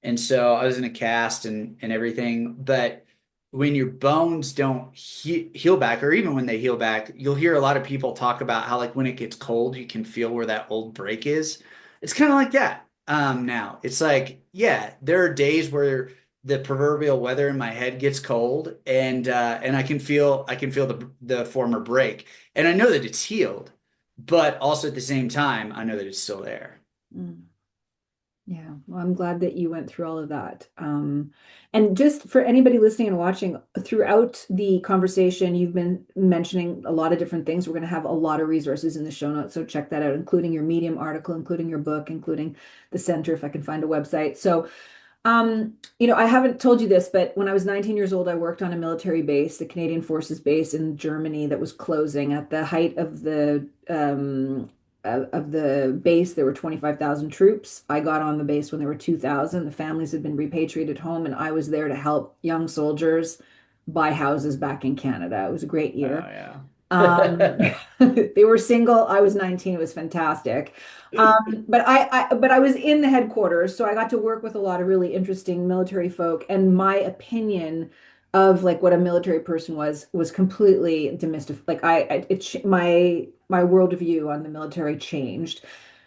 and so I was in a cast and everything. But when your bones don't heal back, or even when they heal back, you'll hear a lot of people talk about how like when it gets cold, you can feel where that old break is. It's kind of like that. Now it's like, yeah, there are days where the proverbial weather in my head gets cold, and I can feel the former break, and I know that it's healed, but also at the same time, I know that it's still there. Mm. Yeah, well, I'm glad that you went through all of that. And just for anybody listening and watching, throughout the conversation, you've been mentioning a lot of different things. We're going to have a lot of resources in the show notes, so check that out, including your Medium article, including your book, including the center, if I can find a website. So, I haven't told you this, but when I was 19 years old, I worked on a military base, the Canadian Forces base in Germany, that was closing at the height of the base. There were 25,000 troops. I got on the base when there were 2,000. The families had been repatriated home, and I was there to help young soldiers buy houses back in Canada. It was a great year. Oh, yeah. They were single. I was 19. It was fantastic. But I was in the headquarters, so I got to work with a lot of really interesting military folk, and my opinion of like what a military person was completely demystified. Like my worldview on the military changed.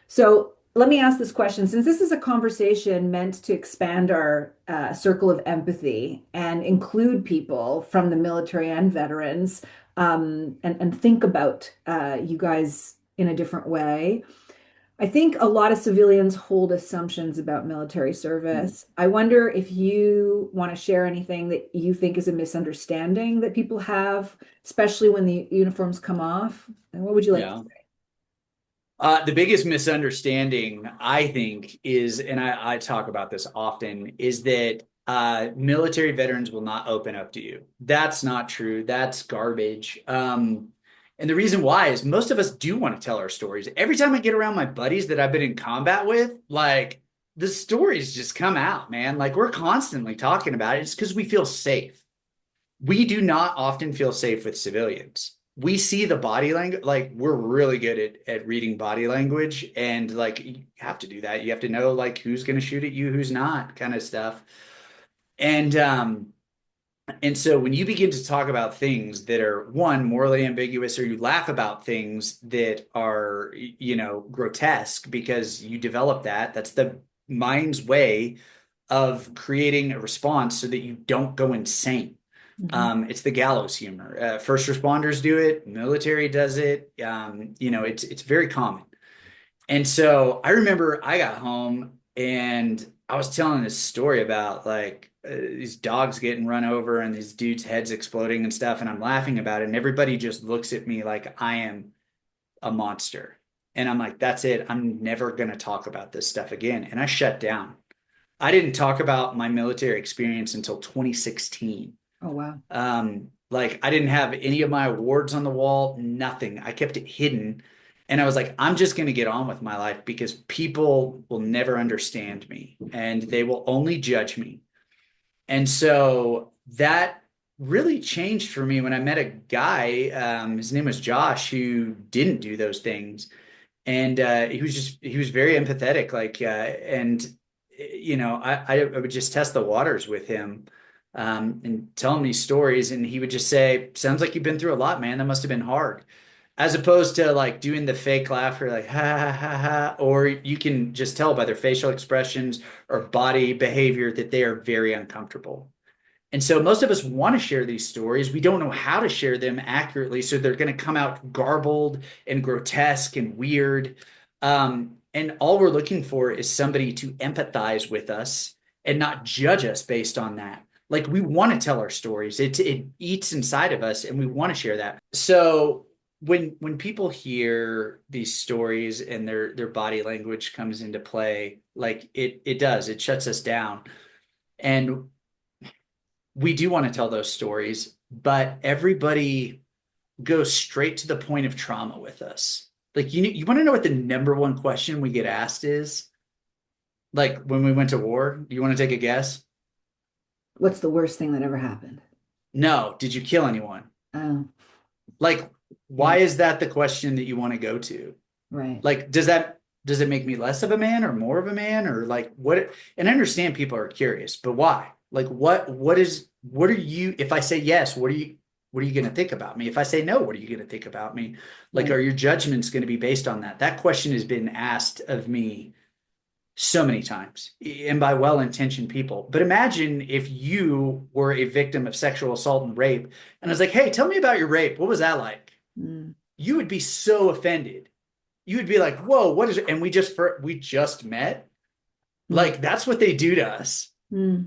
So let me ask this question, since this is a conversation meant to expand our circle of empathy and include people from the military and veterans, and think about you guys in a different way. I think a lot of civilians hold assumptions about military service. I wonder if you want to share anything that you think is a misunderstanding that people have, especially when the uniforms come off. And what would you like to say? The biggest misunderstanding, I think, is, and I talk about this often, is that military veterans will not open up to you. That's not true. That's garbage. And the reason why is most of us do want to tell our stories. Every time I get around my buddies that I've been in combat with, like the stories just come out, man. Like we're constantly talking about it. It's because we feel safe. We do not often feel safe with civilians. We see the body language, like we're really good at reading body language, and like you have to do that. You have to know like who's going to shoot at you, who's not, kind of stuff. And so when you begin to talk about things that are, one, morally ambiguous, or you laugh about things that are, grotesque because you develop that's the mind's way of creating a response so that you don't go insane. It's the gallows humor. First responders do it. Military does it. It's very common. And so I remember I got home and I was telling this story about like these dogs getting run over and these dudes' heads exploding and stuff. And I'm laughing about it. And everybody just looks at me like I am a monster. And I'm like, that's it. I'm never going to talk about this stuff again. And I shut down. I didn't talk about my military experience until 2016. Oh, wow. Like I didn't have any of my awards on the wall, nothing. I kept it hidden. And I was like, I'm just going to get on with my life because people will never understand me and they will only judge me. And so that really changed for me when I met a guy, his name was Josh, who didn't do those things. And he was very empathetic. Like, I would just test the waters with him and tell him these stories. And he would just say, sounds like you've been through a lot, man. That must have been hard. As opposed to like doing the fake laughter, like ha ha ha ha, or you can just tell by their facial expressions or body behavior that they are very uncomfortable. And so most of us want to share these stories. We don't know how to share them accurately, so they're going to come out garbled and grotesque and weird. And all we're looking for is somebody to empathize with us and not judge us based on that. Like we want to tell our stories. It eats inside of us, and we want to share that. So when people hear these stories and their body language comes into play, like it shuts us down. And we do want to tell those stories, but everybody goes straight to the point of trauma with us. Like you want to know what the number one question we get asked is? Like when we went to war, do you want to take a guess? What's the worst thing that ever happened? No. Did you kill anyone? Oh. Like, why is that the question that you want to go to? Right. Like, does it make me less of a man or more of a man, or like what? And I understand people are curious, but why? Like, what are you, if I say yes, what are you going to think about me? If I say no, what are you going to think about me? Like, Right. Are your judgments going to be based on that? That question has been asked of me so many times, and by well-intentioned people. But imagine if you were a victim of sexual assault and rape, and I was like, hey, tell me about your rape. What was that like? You would be so offended. You would be like, whoa, what is it? And we just met. Like that's what they do to us.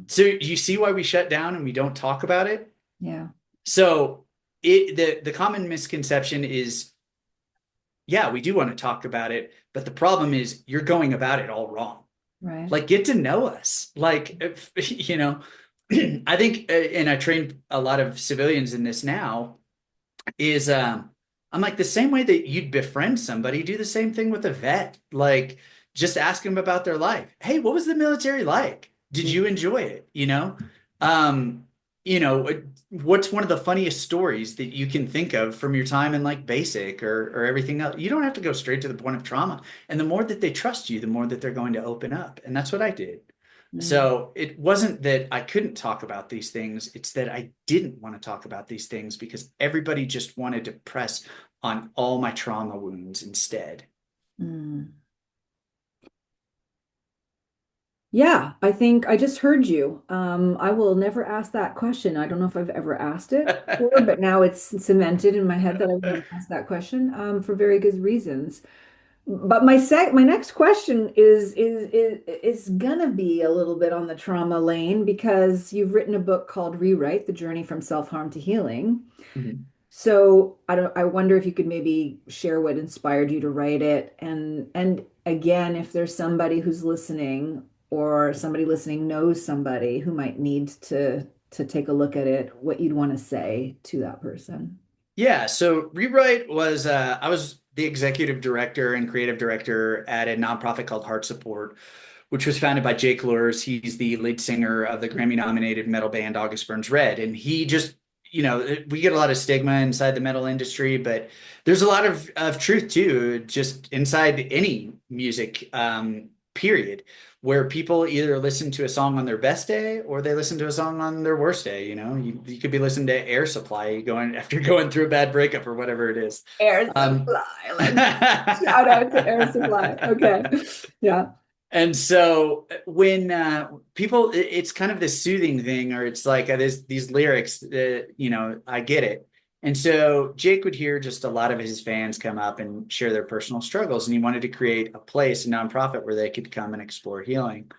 So you see why we shut down and we don't talk about it? Yeah. So the common misconception is, yeah, we do want to talk about it, but the problem is you're going about it all wrong. Right. Like get to know us. Like, you know, I think, and I train a lot of civilians in this now, is I'm like the same way that you'd befriend somebody, do the same thing with a vet. Like just ask them about their life. Hey, what was the military like? Did you enjoy it? You know, what's one of the funniest stories that you can think of from your time in like basic or everything else? You don't have to go straight to the point of trauma. And the more that they trust you, the more that they're going to open up. And that's what I did. So it wasn't that I couldn't talk about these things. It's that I didn't want to talk about these things because everybody just wanted to press on all my trauma wounds instead. Yeah, I think I just heard you. I will never ask that question. I don't know if I've ever asked it before, but now it's cemented in my head that I want to ask that question for very good reasons. But my next question is gonna be a little bit on the trauma lane because you've written a book called Rewrite: The Journey from Self-Harm to Healing. So I wonder if you could maybe share what inspired you to write it, and again, if there's somebody who's listening or somebody listening knows somebody who might need to take a look at it, what you'd want to say to that person. Yeah, so Rewrite was I was the executive director and creative director at a nonprofit called Heart Support, which was founded by Jake Luers. He's the lead singer of the Grammy-nominated metal band August Burns Red. And he just, you know, we get a lot of stigma inside the metal industry, but there's a lot of truth too, just inside any music period, where people either listen to a song on their best day or they listen to a song on their worst day. You know, you could be listening to Air Supply after going through a bad breakup or whatever it is. Air Supply. Shout out to Air Supply. Okay. Yeah. And so when people, it's kind of this soothing thing, or it's like these lyrics, you know, I get it. And so Jake would hear just a lot of his fans come up and share their personal struggles. And he wanted to create a place, a nonprofit where they could come and explore healing.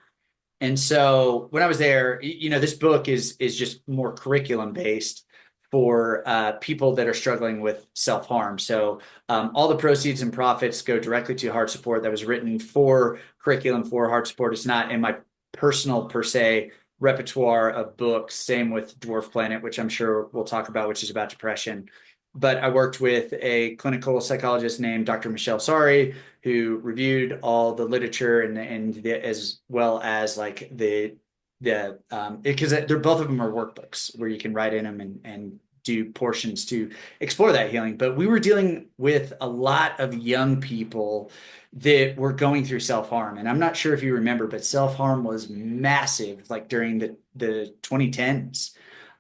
And so when I was there, you know, this book is just more curriculum based for people that are struggling with self-harm. So all the proceeds and profits go directly to Heart Support. That was written for curriculum for Heart Support. It's not in my personal, per se, repertoire of books. Same with Dwarf Planet, which I'm sure we'll talk about, which is about depression. But I worked with a clinical psychologist named Dr. Michelle Sari, who reviewed all the literature and as well as like because they're both of them are workbooks where you can write in them and do portions to explore that healing. But we were dealing with a lot of young people that were going through self-harm. And I'm not sure if you remember, but self-harm was massive, like during the 2010s.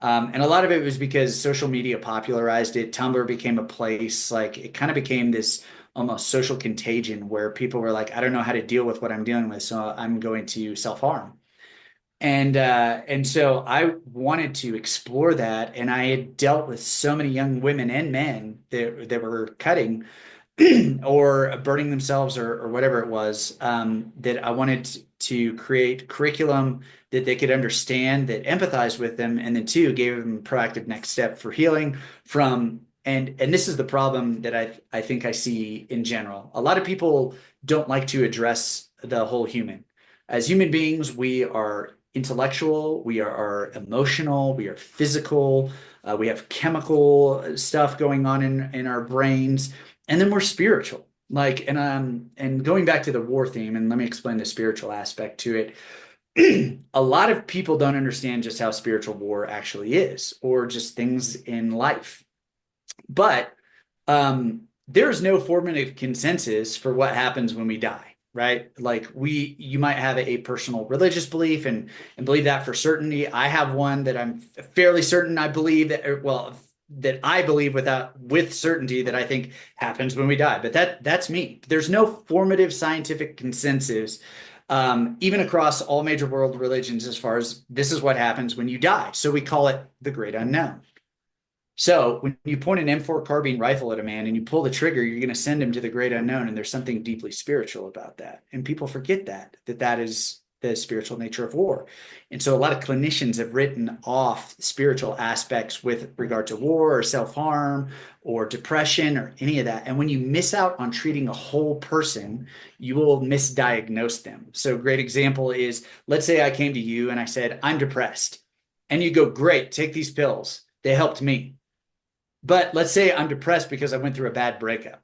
And a lot of it was because social media popularized it. Tumblr became a place, like it kind of became this almost social contagion where people were like, I don't know how to deal with what I'm dealing with, so I'm going to self-harm. And so I wanted to explore that. And I had dealt with so many young women and men that were cutting or burning themselves or whatever it was, that I wanted to create curriculum that they could understand, that empathized with them, and then two, gave them a proactive next step for healing from, and this is the problem that I think I see in general. A lot of people don't like to address the whole human. As human beings, we are intellectual, we are emotional, we are physical, we have chemical stuff going on in our brains, and then we're spiritual. Like, and going back to the war theme, and let me explain the spiritual aspect to it. A lot of people don't understand just how spiritual war actually is, or just things in life. But there's no formative consensus for what happens when we die. Right? Like you might have a personal religious belief and believe that for certainty. I have one that I'm fairly certain I believe that I believe with certainty that I think happens when we die. But that's me. There's no formative scientific consensus, even across all major world religions, as far as this is what happens when you die. So we call it the great unknown. So when you point an M4 carbine rifle at a man and you pull the trigger, you're going to send him to the great unknown. And there's something deeply spiritual about that. And people forget that is the spiritual nature of war. And so a lot of clinicians have written off spiritual aspects with regard to war or self-harm or depression or any of that. And when you miss out on treating a whole person, you will misdiagnose them. So a great example is, let's say I came to you and I said, I'm depressed. And you go, great, take these pills. They helped me. But let's say I'm depressed because I went through a bad breakup.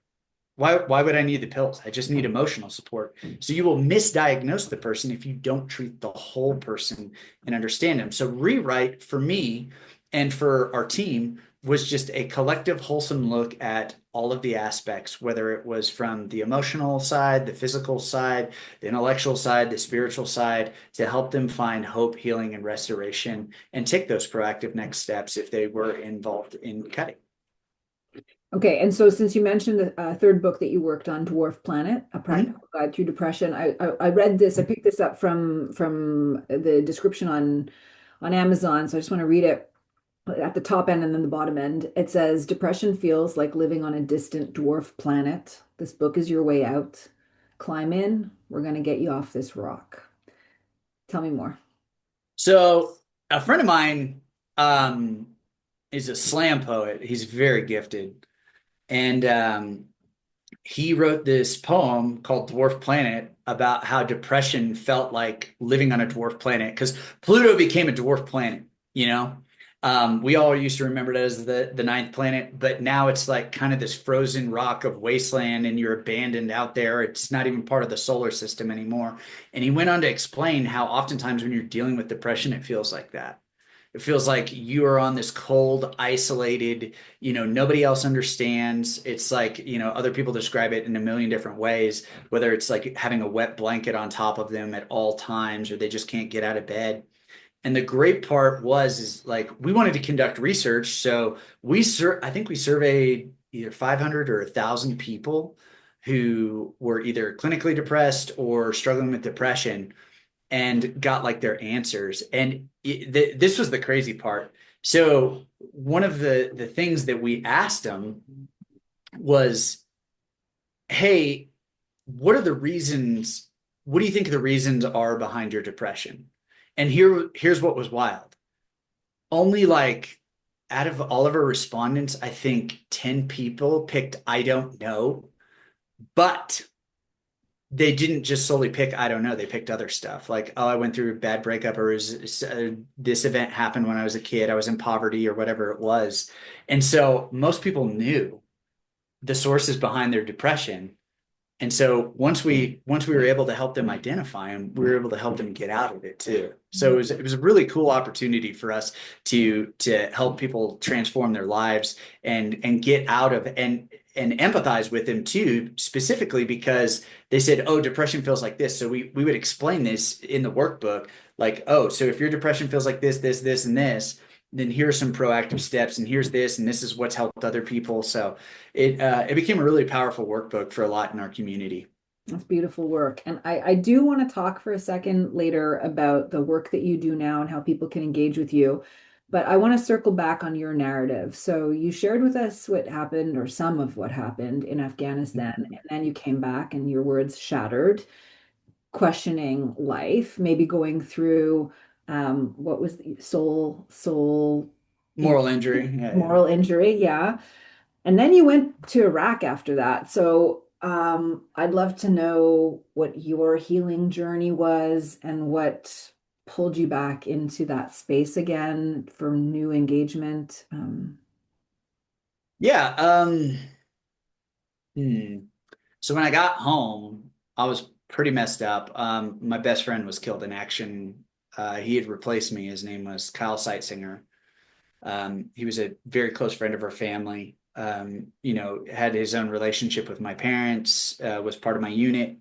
Why would I need the pills? I just need emotional support. So you will misdiagnose the person if you don't treat the whole person and understand them. So rewrite for me and for our team was just a collective wholesome look at all of the aspects, whether it was from the emotional side, the physical side, the intellectual side, the spiritual side, to help them find hope, healing, and restoration, and take those proactive next steps if they were involved in cutting. Okay, and so since you mentioned the third book that you worked on, Dwarf Planet, A Practical Guide Through Depression, I read this, I picked this up from the description on Amazon, so I just want to read it at the top end and then the bottom end. It says, depression feels like living on a distant dwarf planet. This book is your way out. Climb in, we're going to get you off this rock. Tell me more. So a friend of mine is a slam poet. He's very gifted. And he wrote this poem called Dwarf Planet about how depression felt like living on a dwarf planet, because Pluto became a dwarf planet, you know? We all used to remember it as the ninth planet, but now it's like kind of this frozen rock of wasteland and you're abandoned out there. It's not even part of the solar system anymore. And he went on to explain how oftentimes when you're dealing with depression, it feels like that. It feels like you are on this cold, isolated, nobody else understands. It's like, other people describe it in a million different ways, whether it's like having a wet blanket on top of them at all times, or they just can't get out of bed. And the great part is like, we wanted to conduct research. So I think we surveyed either 500 or 1,000 people who were either clinically depressed or struggling with depression, and got like their answers. And this was the crazy part. So one of the things that we asked them was, hey, what are the reasons? What do you think the reasons are behind your depression? And here's what was wild. Only like out of all of our respondents, I think 10 people picked, I don't know, but they didn't just solely pick, I don't know. They picked other stuff like, oh, I went through a bad breakup, or this event happened when I was a kid. I was in poverty, or whatever it was. And so most people knew the sources behind their depression. And so once we were able to help them identify them, we were able to help them get out of it too. So it was a really cool opportunity for us to help people transform their lives and get out of and empathize with them too, specifically because they said, oh, depression feels like this. So we would explain this in the workbook, like, oh, so if your depression feels like this, and this, then here are some proactive steps, and here's this, and this is what's helped other people. So it became a really powerful workbook for a lot in our community. That's beautiful work. And I do want to talk for a second later about the work that you do now and how people can engage with you. But I want to circle back on your narrative. So you shared with us what happened, or some of what happened in Afghanistan, and then you came back and your words shattered, questioning life, maybe going through what was the soul moral injury. Moral injury, yeah. And then you went to Iraq after that. So I'd love to know what your healing journey was and what pulled you back into that space again for new engagement. So when I got home, I was pretty messed up. My best friend was killed in action. He had replaced me. His name was Kyle Seitzinger. He was a very close friend of our family. Had his own relationship with my parents, was part of my unit.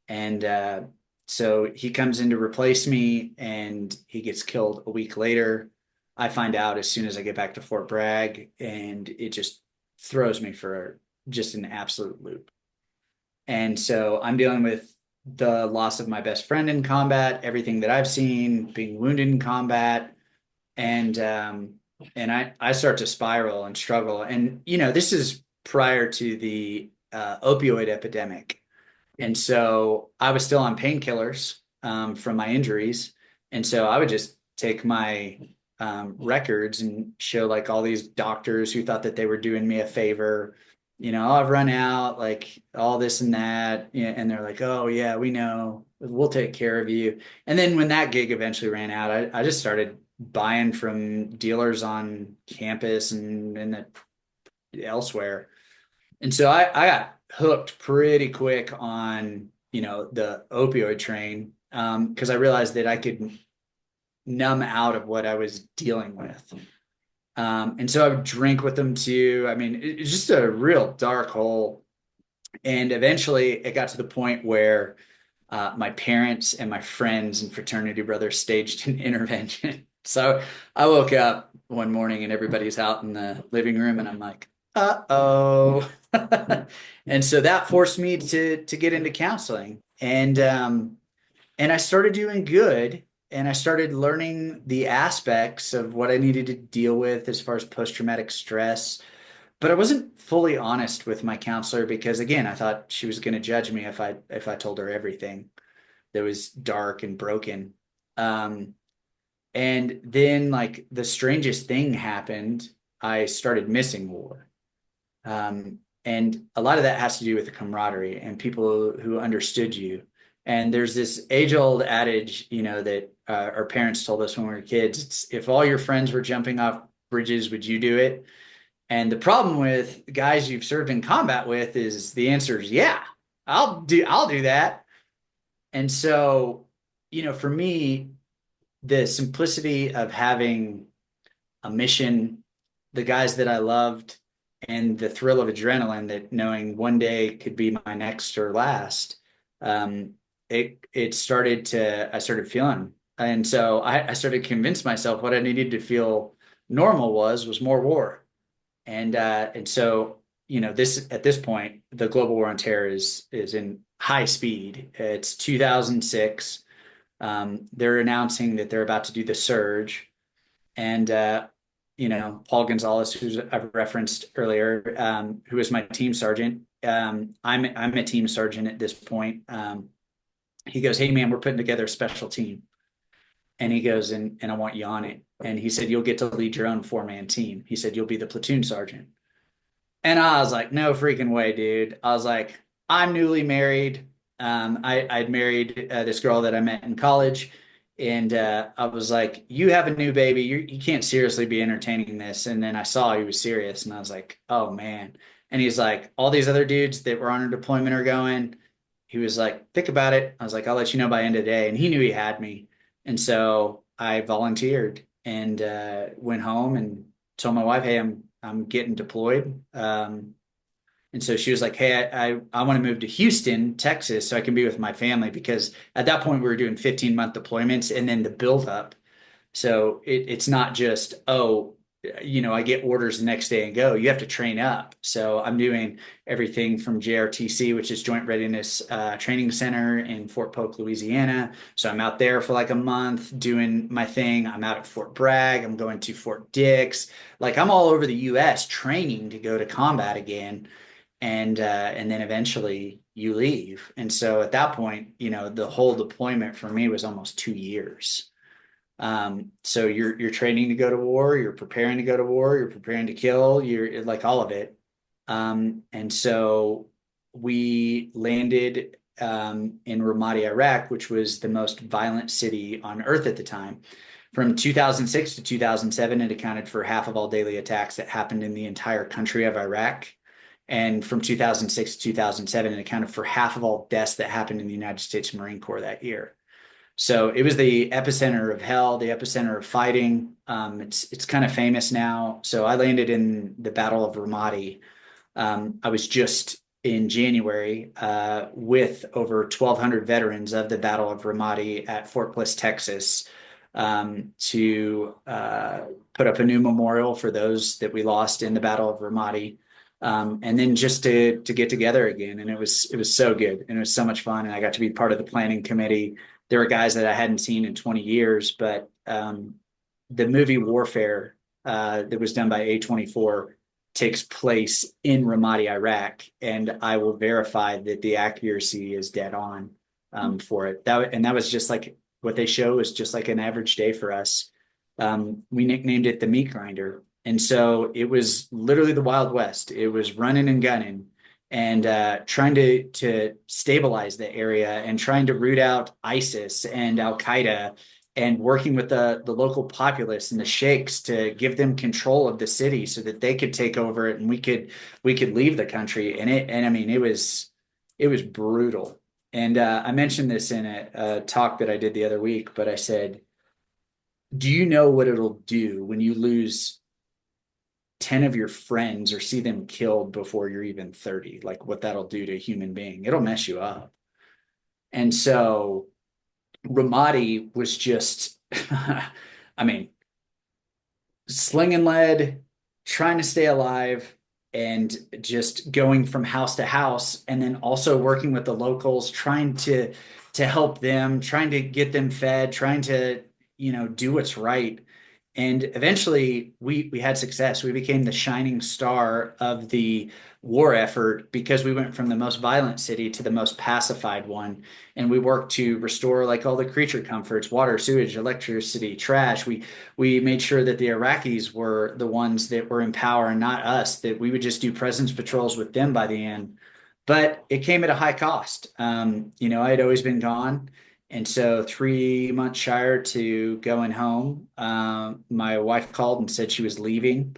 And so he comes in to replace me, and he gets killed a week later. I find out as soon as I get back to Fort Bragg, and it just throws me for just an absolute loop. And so I'm dealing with the loss of my best friend in combat, everything that I've seen, being wounded in combat. And I start to spiral and struggle. And, this is prior to the opioid epidemic. And so I was still on painkillers, from my injuries. And so I would just take my records and show like all these doctors who thought that they were doing me a favor. I've run out, like all this and that. And they're like, oh, yeah, we know. We'll take care of you. And then when that gig eventually ran out, I just started buying from dealers on campus and elsewhere. And so I got hooked pretty quick on, the opioid train, because I realized that I could numb out of what I was dealing with. And so I would drink with them too. I mean, it's just a real dark hole. And eventually it got to the point where my parents and my friends and fraternity brothers staged an intervention. So I woke up one morning and everybody's out in the living room and I'm like, uh-oh. And so that forced me to get into counseling. And I started doing good. And I started learning the aspects of what I needed to deal with as far as post-traumatic stress. But I wasn't fully honest with my counselor because, again, I thought she was going to judge me if I told her everything that was dark and broken. And then, like, the strangest thing happened. I started missing war. And a lot of that has to do with the camaraderie and people who understood you. And there's this age-old adage, that our parents told us when we were kids. It's, if all your friends were jumping off bridges, would you do it? And the problem with guys you've served in combat with is the answer is, yeah, I'll do that. And so, for me, the simplicity of having a mission, the guys that I loved, and the thrill of adrenaline that knowing one day could be my next or last, I started feeling. And so I started to convince myself what I needed to feel normal was more war. And so, at this point, the global war on terror is in high speed. It's 2006. They're announcing that they're about to do the surge. And, Paul Gonzalez, who I've referenced earlier, who is my team sergeant. I'm a team sergeant at this point. He goes, hey, man, we're putting together a special team. And he goes, and I want you on it. And he said, you'll get to lead your own 4-man team. He said, you'll be the platoon sergeant. And I was like, no freaking way, dude. I was like, I'm newly married. I'd married this girl that I met in college. And I was like, you have a new baby. You can't seriously be entertaining this. And then I saw he was serious. And I was like, oh, man. And he's like, all these other dudes that were on a deployment are going. He was like, think about it. I was like, I'll let you know by end of the day. And he knew he had me. And so I volunteered and went home and told my wife, hey, I'm getting deployed. And so she was like, hey, I want to move to Houston, Texas, so I can be with my family, because at that point we were doing 15-month deployments and then the build up. So it's not just, I get orders the next day and go. You have to train up. So I'm doing everything from JRTC, which is Joint Readiness Training Center in Fort Polk, Louisiana. So I'm out there for like a month doing my thing. I'm out at Fort Bragg. I'm going to Fort Dix. Like, I'm all over the U.S. training to go to combat again. And then eventually you leave. And so at that point, the whole deployment for me was almost 2 years. So you're training to go to war, you're preparing to go to war, you're preparing to kill, you're like all of it. And so we landed in Ramadi, Iraq, which was the most violent city on earth at the time. From 2006 to 2007, it accounted for half of all daily attacks that happened in the entire country of Iraq. And from 2006 to 2007, it accounted for half of all deaths that happened in the United States Marine Corps that year. So it was the epicenter of hell, the epicenter of fighting. It's kind of famous now. So I landed in the Battle of Ramadi. I was just in January with over 1,200 veterans of the Battle of Ramadi at Fort Bliss, Texas, to put up a new memorial for those that we lost in the Battle of Ramadi. And then just to get together again. And it was so good and it was so much fun. And I got to be part of the planning committee. There were guys that I hadn't seen in 20 years, but the movie Warfare that was done by A24 takes place in Ramadi, Iraq. And I will verify that the accuracy is dead on. for it. That was just like what they show is just like an average day for us. We nicknamed it the meat grinder. And so it was literally the Wild West. It was running and gunning and trying to stabilize the area and trying to root out ISIS and Al Qaeda and working with the local populace and the sheikhs to give them control of the city so that they could take over it and we could leave the country. And I mean, it was brutal. And I mentioned this in a talk that I did the other week, but I said, do you know what it'll do when you lose 10 of your friends or see them killed before you're even 30? Like what that'll do to a human being? It'll mess you up. And so Ramadi was just, I mean, slinging lead, trying to stay alive, and just going from house to house, and then also working with the locals, trying to help them, trying to get them fed, trying to, do what's right. And eventually we had success. We became the shining star of the war effort because we went from the most violent city to the most pacified one. And we worked to restore like all the creature comforts, water, sewage, electricity, trash. We made sure that the Iraqis were the ones that were in power and not us, that we would just do presence patrols with them by the end. But it came at a high cost. I had always been gone. And so 3 months prior to going home, my wife called and said she was leaving.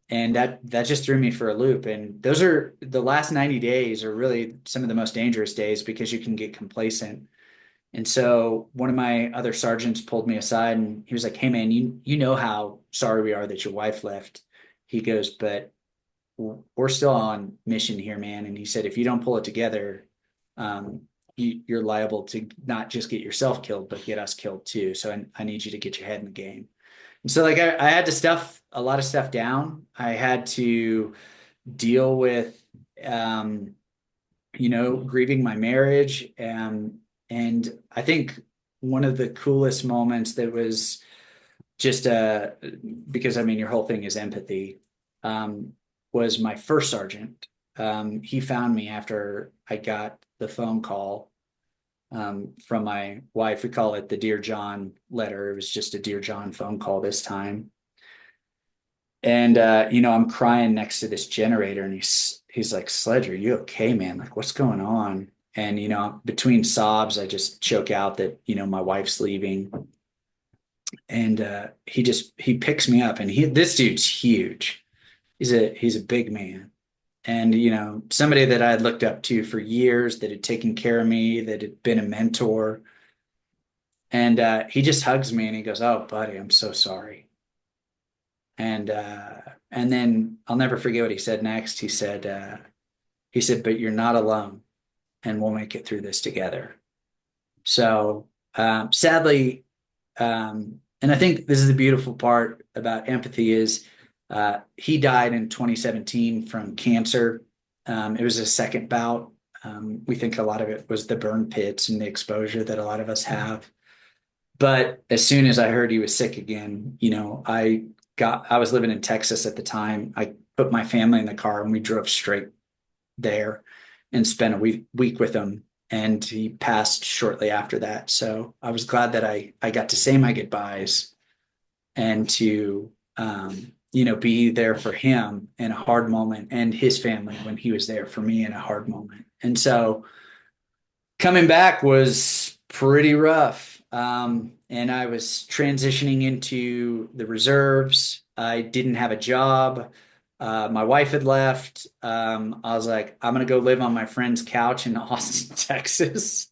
And that just threw me for a loop. And those are the last 90 days are really some of the most dangerous days because you can get complacent. And so one of my other sergeants pulled me aside and he was like, hey man, you know how sorry we are that your wife left. He goes, but we're still on mission here, man. And he said, if you don't pull it together, you're liable to not just get yourself killed, but get us killed too. So I need you to get your head in the game. And so like I had to stuff a lot of stuff down. I had to deal with, grieving my marriage. And I think one of the coolest moments that was just because I mean, your whole thing is empathy, was my first sergeant. He found me after I got the phone call from my wife. We call it the Dear John letter. It was just a Dear John phone call this time. And, I'm crying next to this generator and he's like, Sledge, are you okay, man? Like, what's going on? And, between sobs, I just choke out that, my wife's leaving. And he picks me up and this dude's huge. He's a big man. And, somebody that I had looked up to for years, that had taken care of me, that had been a mentor. And he just hugs me and he goes, oh, buddy, I'm so sorry. And then I'll never forget what he said next. He said, but you're not alone and we'll make it through this together. So sadly, and I think this is the beautiful part about empathy is, he died in 2017 from cancer. It was a second bout. We think a lot of it was the burn pits and the exposure that a lot of us have. But as soon as I heard he was sick again, I was living in Texas at the time. I put my family in the car and we drove straight there and spent a week with him. And he passed shortly after that. So I was glad that I got to say my goodbyes and to, be there for him in a hard moment and his family when he was there for me in a hard moment. And so coming back was pretty rough. And I was transitioning into the reserves. I didn't have a job. My wife had left. I was like, I'm going to go live on my friend's couch in Austin, Texas.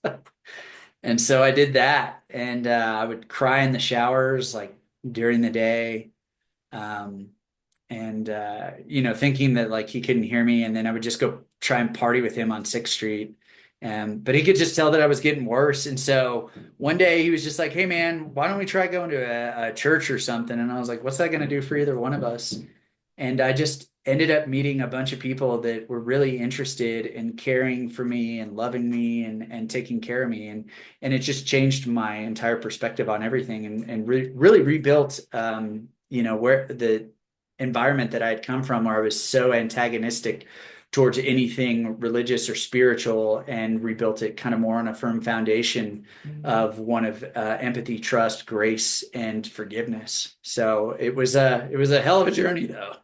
And so I did that. And I would cry in the showers, like during the day. Thinking that like he couldn't hear me. And then I would just go try and party with him on 6th Street. But he could just tell that I was getting worse. And so one day he was just like, hey man, why don't we try going to a church or something? And I was like, what's that going to do for either one of us? And I just ended up meeting a bunch of people that were really interested in caring for me and loving me and taking care of me. And it just changed my entire perspective on everything and really rebuilt, where the environment that I had come from, where I was so antagonistic towards anything religious or spiritual, and rebuilt it kind of more on a firm foundation of one of empathy, trust, grace, and forgiveness. So it was a hell of a journey, though.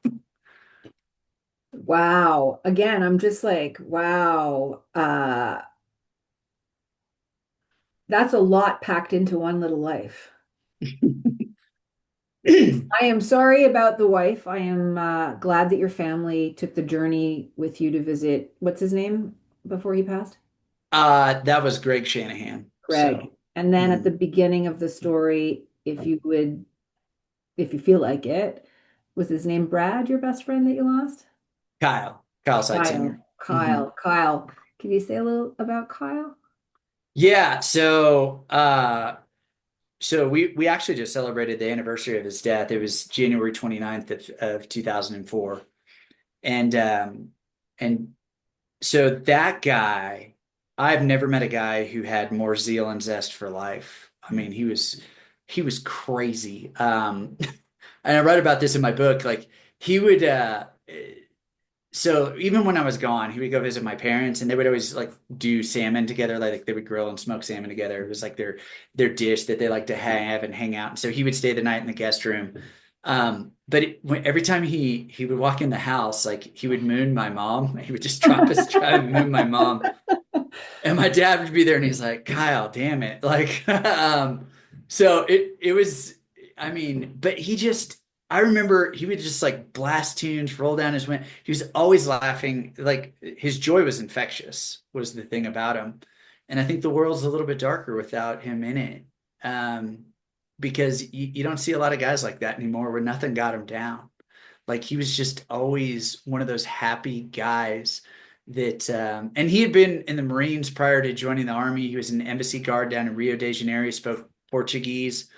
Wow. Again, I'm just like, wow. That's a lot packed into one little life. I am sorry about the wife. I am glad that your family took the journey with you to visit. What's his name before he passed? That was Greg Shanahan. Greg. So, And then at the beginning of the story, if you feel like it, was his name Brad, your best friend that you lost? Kyle Seitzinger. Kyle. Can you say a little about Kyle? Yeah. So we actually just celebrated the anniversary of his death. It was January 29th of 2004. And so that guy, I've never met a guy who had more zeal and zest for life. I mean, he was crazy. And I write about this in my book. Like, he would so even when I was gone, he would go visit my parents, and they would always like do salmon together. Like they would grill and smoke salmon together. It was like their dish that they like to have and hang out. And so he would stay the night in the guest room. But every time he would walk in the house, like he would moon my mom. He would just drop his try and moon my mom. And my dad would be there, and he's like, Kyle, damn it. Like, so it was, I mean, but I remember he would just like blast tunes, roll down his window. He was always laughing. Like, his joy was infectious, was the thing about him. And I think the world's a little bit darker without him in it. Because you don't see a lot of guys like that anymore, where nothing got him down. Like, he was just always one of those happy guys that, and he had been in the Marines prior to joining the Army. He was an embassy guard down in Rio de Janeiro. He spoke Portuguese.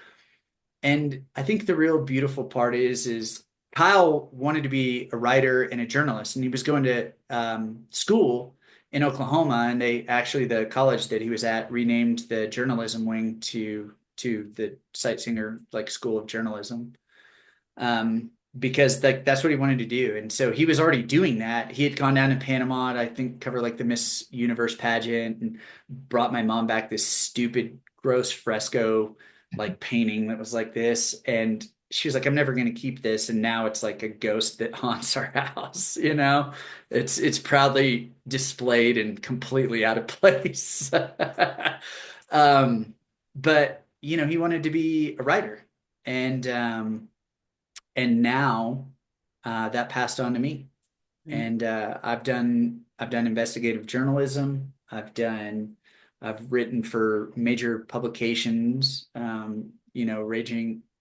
And I think the real beautiful part is Kyle wanted to be a writer and a journalist, and he was going to school in Oklahoma, and the college that he was at renamed the journalism wing to the Sightsinger like School of Journalism, because that's what he wanted to do. And so he was already doing that. He had gone down to Panama to, I think, cover like the Miss Universe pageant, and brought my mom back this stupid, gross fresco like painting that was like this. And she was like, I'm never going to keep this. And now it's like a ghost that haunts our house. It's proudly displayed and completely out of place. But he wanted to be a writer, and now that passed on to me. And I've done investigative journalism. I've written for major publications,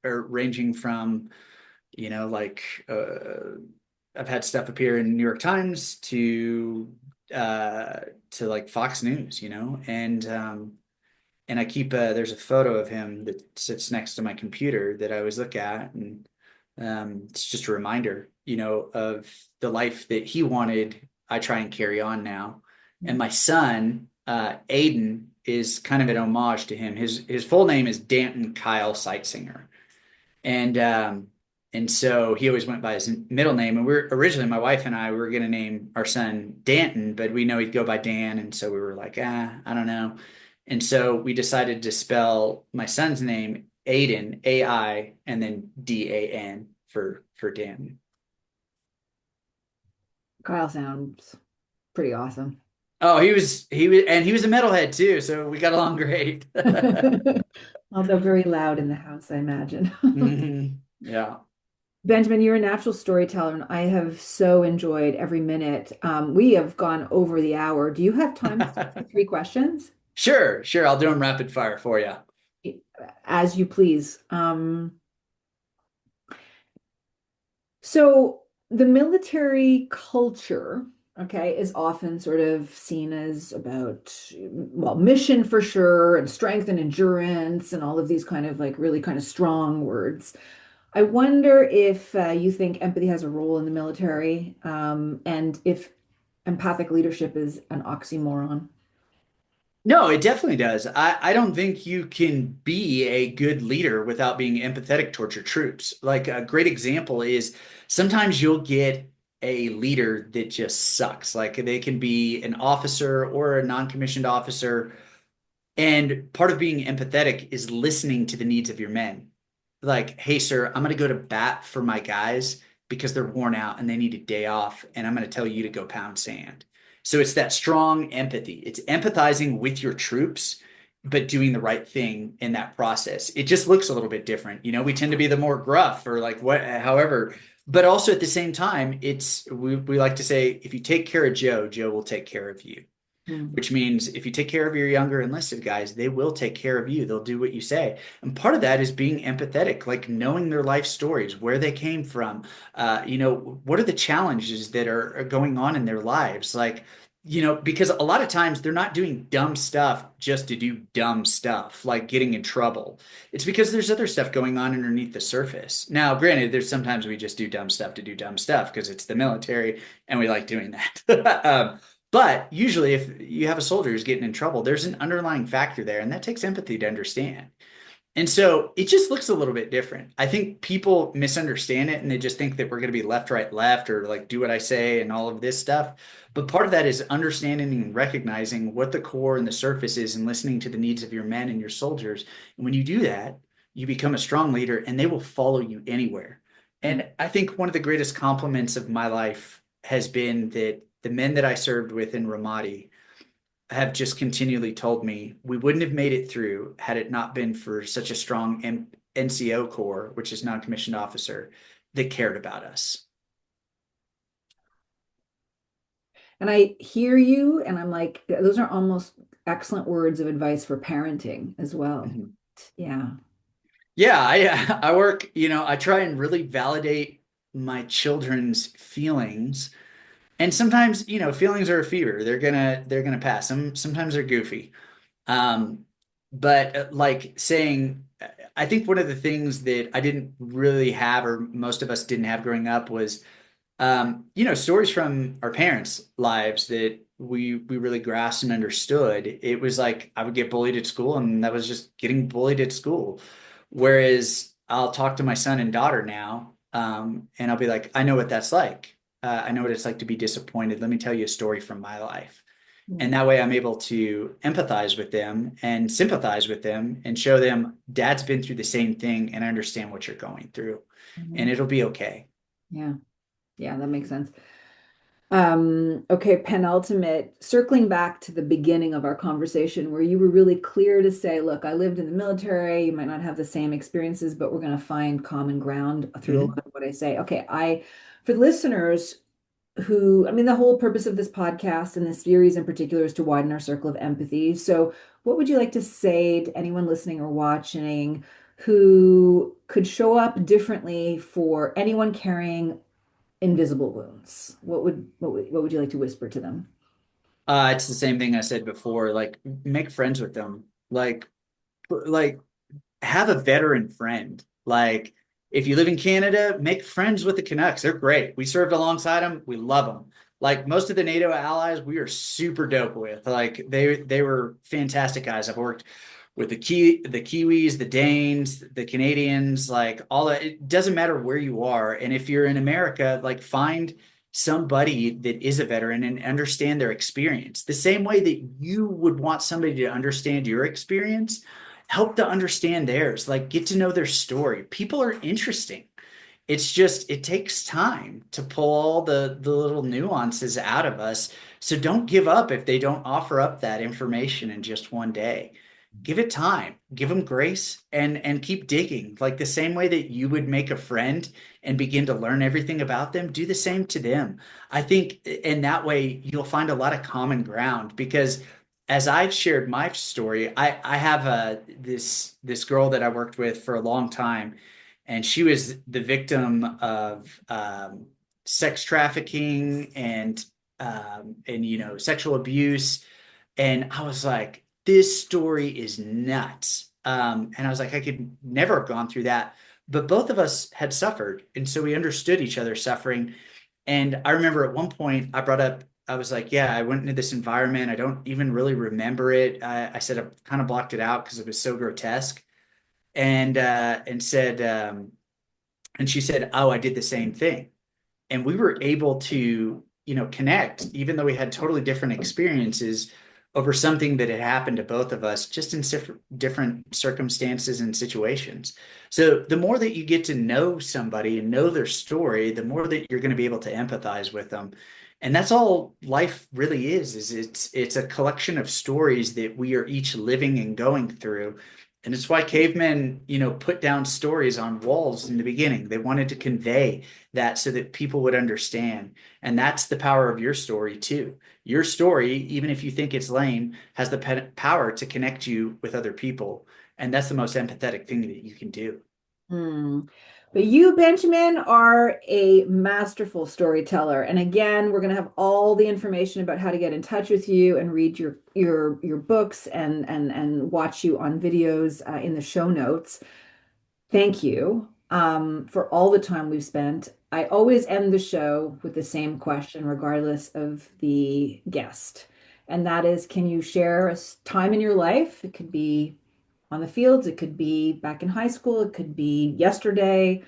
ranging from, I've had stuff appear in New York Times to like Fox News, and I keep there's a photo of him that sits next to my computer that I always look at, and it's just a reminder, of the life that he wanted. I try and carry on now, and my son, Aiden, is kind of an homage to him. His full name is Danton Kyle Seitzinger, and so he always went by his middle name. And originally, my wife and I were going to name our son Danton, but we know he'd go by Dan, and so we were like, I don't know. And so we decided to spell my son's name Aiden, A-I, and then D-A-N for Danton. Kyle sounds pretty awesome. Oh, he was a metalhead too, so we got along great. Although very loud in the house, I imagine. Mm-hmm. Yeah. Benjamin, you're a natural storyteller, and I have so enjoyed every minute. We have gone over the hour. Do you have time for 3 questions? Sure. I'll do them rapid fire for you. As you please. So the military culture, okay, is often sort of seen as about, mission for sure, and strength and endurance, and all of these kind of like really kind of strong words. I wonder if you think empathy has a role in the military, and if empathic leadership is an oxymoron. No, it definitely does. I don't think you can be a good leader without being empathetic towards your troops. Like, a great example is sometimes you'll get a leader that just sucks. Like they can be an officer or a non-commissioned officer. And part of being empathetic is listening to the needs of your men. Like, hey, sir, I'm going to go to bat for my guys because they're worn out and they need a day off. And I'm going to tell you to go pound sand. So it's that strong empathy. It's empathizing with your troops, but doing the right thing in that process. It just looks a little bit different. You know, we tend to be the more gruff or like what, however, but also at the same time, we like to say, if you take care of Joe, Joe will take care of you. Which means if you take care of your younger enlisted guys, they will take care of you. They'll do what you say. And part of that is being empathetic, like knowing their life stories, where they came from, what are the challenges that are going on in their lives? Like, because a lot of times they're not doing dumb stuff just to do dumb stuff, like getting in trouble. It's because there's other stuff going on underneath the surface. Now, granted, there's sometimes we just do dumb stuff to do dumb stuff because it's the military and we like doing that. But usually if you have a soldier who's getting in trouble, there's an underlying factor there, and that takes empathy to understand. And so it just looks a little bit different. I think people misunderstand it and they just think that we're going to be left, right, left, or like do what I say and all of this stuff. But part of that is understanding and recognizing what the core and the surface is and listening to the needs of your men and your soldiers. And when you do that, you become a strong leader and they will follow you anywhere. And I think one of the greatest compliments of my life has been that the men that I served with in Ramadi have just continually told me we wouldn't have made it through had it not been for such a strong NCO Corps, which is non-commissioned officer, that cared about us. And I hear you, and I'm like, those are almost excellent words of advice for parenting as well. Mm-hmm. Yeah. Yeah, I work, I try and really validate my children's feelings. And sometimes, feelings are a fever. They're gonna pass. Sometimes they're goofy. But like saying, I think one of the things that I didn't really have, or most of us didn't have growing up, was, stories from our parents' lives that we really grasped and understood. It was like I would get bullied at school, and that was just getting bullied at school. Whereas I'll talk to my son and daughter now, and I'll be like, I know what that's like. I know what it's like to be disappointed. Let me tell you a story from my life. And that way I'm able to empathize with them and sympathize with them and show them dad's been through the same thing and I understand what you're going through and it'll be okay. Yeah. Yeah, that makes sense. Okay, penultimate, circling back to the beginning of our conversation where you were really clear to say, look, I lived in the military, you might not have the same experiences, but we're going to find common ground through a lot of what I say. Okay, for the listeners the whole purpose of this podcast and this series in particular is to widen our circle of empathy. So what would you like to say to anyone listening or watching who could show up differently for anyone carrying invisible wounds? What would you like to whisper to them? It's the same thing I said before, like make friends with them, like have a veteran friend. Like if you live in Canada, make friends with the Canucks. They're great. We served alongside them. We love them. Like most of the NATO allies, we are super dope with. Like they were fantastic guys. I've worked with the Kiwis, the Danes, the Canadians, like all that. It doesn't matter where you are. And if you're in America, like find somebody that is a veteran and understand their experience. The same way that you would want somebody to understand your experience, help to understand theirs, like get to know their story. People are interesting. It's just, it takes time to pull all the little nuances out of us. So don't give up if they don't offer up that information in just one day. Give it time, give them grace and keep digging. Like the same way that you would make a friend and begin to learn everything about them, do the same to them. I think in that way, you'll find a lot of common ground because as I've shared my story, I have this girl that I worked with for a long time, and she was the victim of sex trafficking and sexual abuse, and I was like, this story is nuts. And I was like, I could never have gone through that, but both of us had suffered, and so we understood each other's suffering. And I remember at one point I brought up, I was like, yeah, I went into this environment. I don't even really remember it. I said I kind of blocked it out because it was so grotesque. And she said, oh, I did the same thing. And we were able to, connect, even though we had totally different experiences over something that had happened to both of us, just in different circumstances and situations. So the more that you get to know somebody and know their story, the more that you're going to be able to empathize with them. And that's all life really is it's a collection of stories that we are each living and going through. And it's why cavemen, put down stories on walls in the beginning. They wanted to convey that so that people would understand. And that's the power of your story too. Your story, even if you think it's lame, has the power to connect you with other people. And that's the most empathetic thing that you can do. But you, Benjamin, are a masterful storyteller. And again, we're going to have all the information about how to get in touch with you and read your books and watch you on videos in the show notes. Thank you for all the time we've spent. I always end the show with the same question, regardless of the guest. And that is, can you share a time in your life? It could be on the fields, it could be back in high school, it could be yesterday,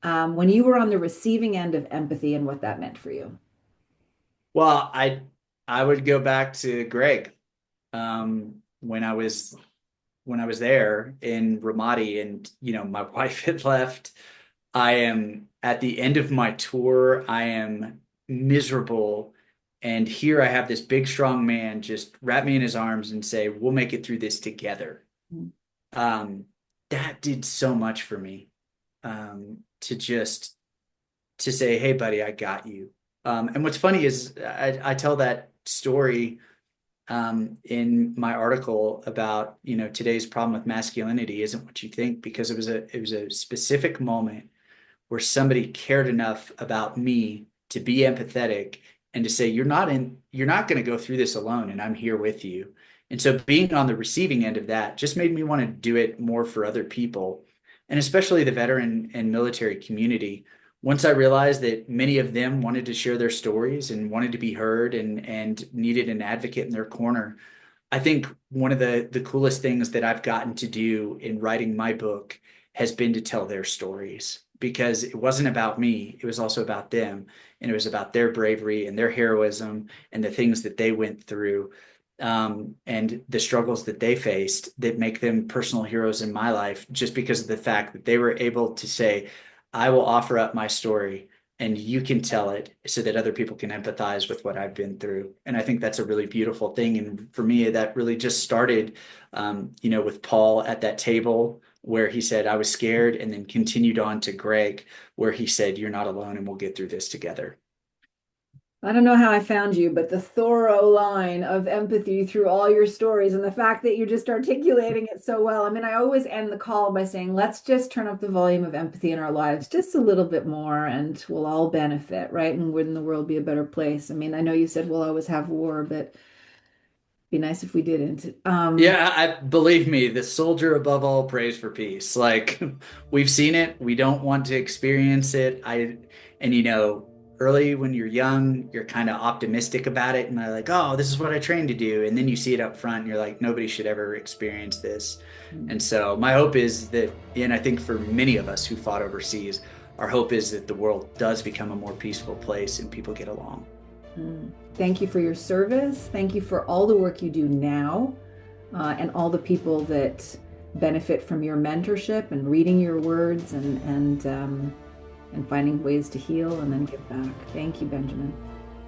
when you were on the receiving end of empathy and what that meant for you. Well, I would go back to Greg, when I was there in Ramadi, and my wife had left. I am at the end of my tour. I am miserable. And here I have this big, strong man just wrap me in his arms and say, we'll make it through this together. That did so much for me, to say, hey, buddy, I got you. And what's funny is I tell that story in my article about, today's problem with masculinity isn't what you think, because it was a specific moment where somebody cared enough about me to be empathetic and to say, you're not going to go through this alone, and I'm here with you. And so being on the receiving end of that just made me want to do it more for other people, and especially the veteran and military community. Once I realized that many of them wanted to share their stories and wanted to be heard and needed an advocate in their corner, I think one of the coolest things that I've gotten to do in writing my book has been to tell their stories, because it wasn't about me. It was also about them. And it was about their bravery and their heroism and the things that they went through, and the struggles that they faced, that make them personal heroes in my life, just because of the fact that they were able to say, I will offer up my story and you can tell it so that other people can empathize with what I've been through. And I think that's a really beautiful thing. And for me, that really just started, with Paul at that table where he said, I was scared, and then continued on to Greg, where he said, you're not alone and we'll get through this together. I don't know how I found you, but the thorough line of empathy through all your stories, and the fact that you're just articulating it so well. I mean, I always end the call by saying, let's just turn up the volume of empathy in our lives just a little bit more, and we'll all benefit, right? And wouldn't the world be a better place? I mean, I know you said we'll always have war, but be nice if we didn't. Yeah, believe me, the soldier above all prays for peace. Like, we've seen it. We don't want to experience it. Early when you're young, you're kind of optimistic about it, and they're like, oh, this is what I trained to do. And then you see it up front and you're like, nobody should ever experience this. And so my hope is that, and I think for many of us who fought overseas, our hope is that the world does become a more peaceful place and people get along. Thank you for your service. Thank you for all the work you do now, and all the people that benefit from your mentorship and reading your words and finding ways to heal and then give back. Thank you, Benjamin.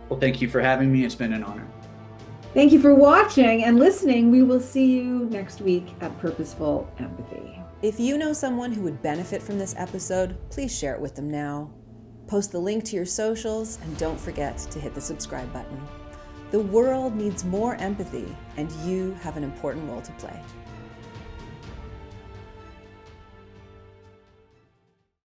Well, thank you for having me. It's been an honor. Thank you for watching and listening. We will see you next week at Purposeful Empathy. If you know someone who would benefit from this episode, please share it with them now. Post the link to your socials, and don't forget to hit the subscribe button. The world needs more empathy, and you have an important role to play.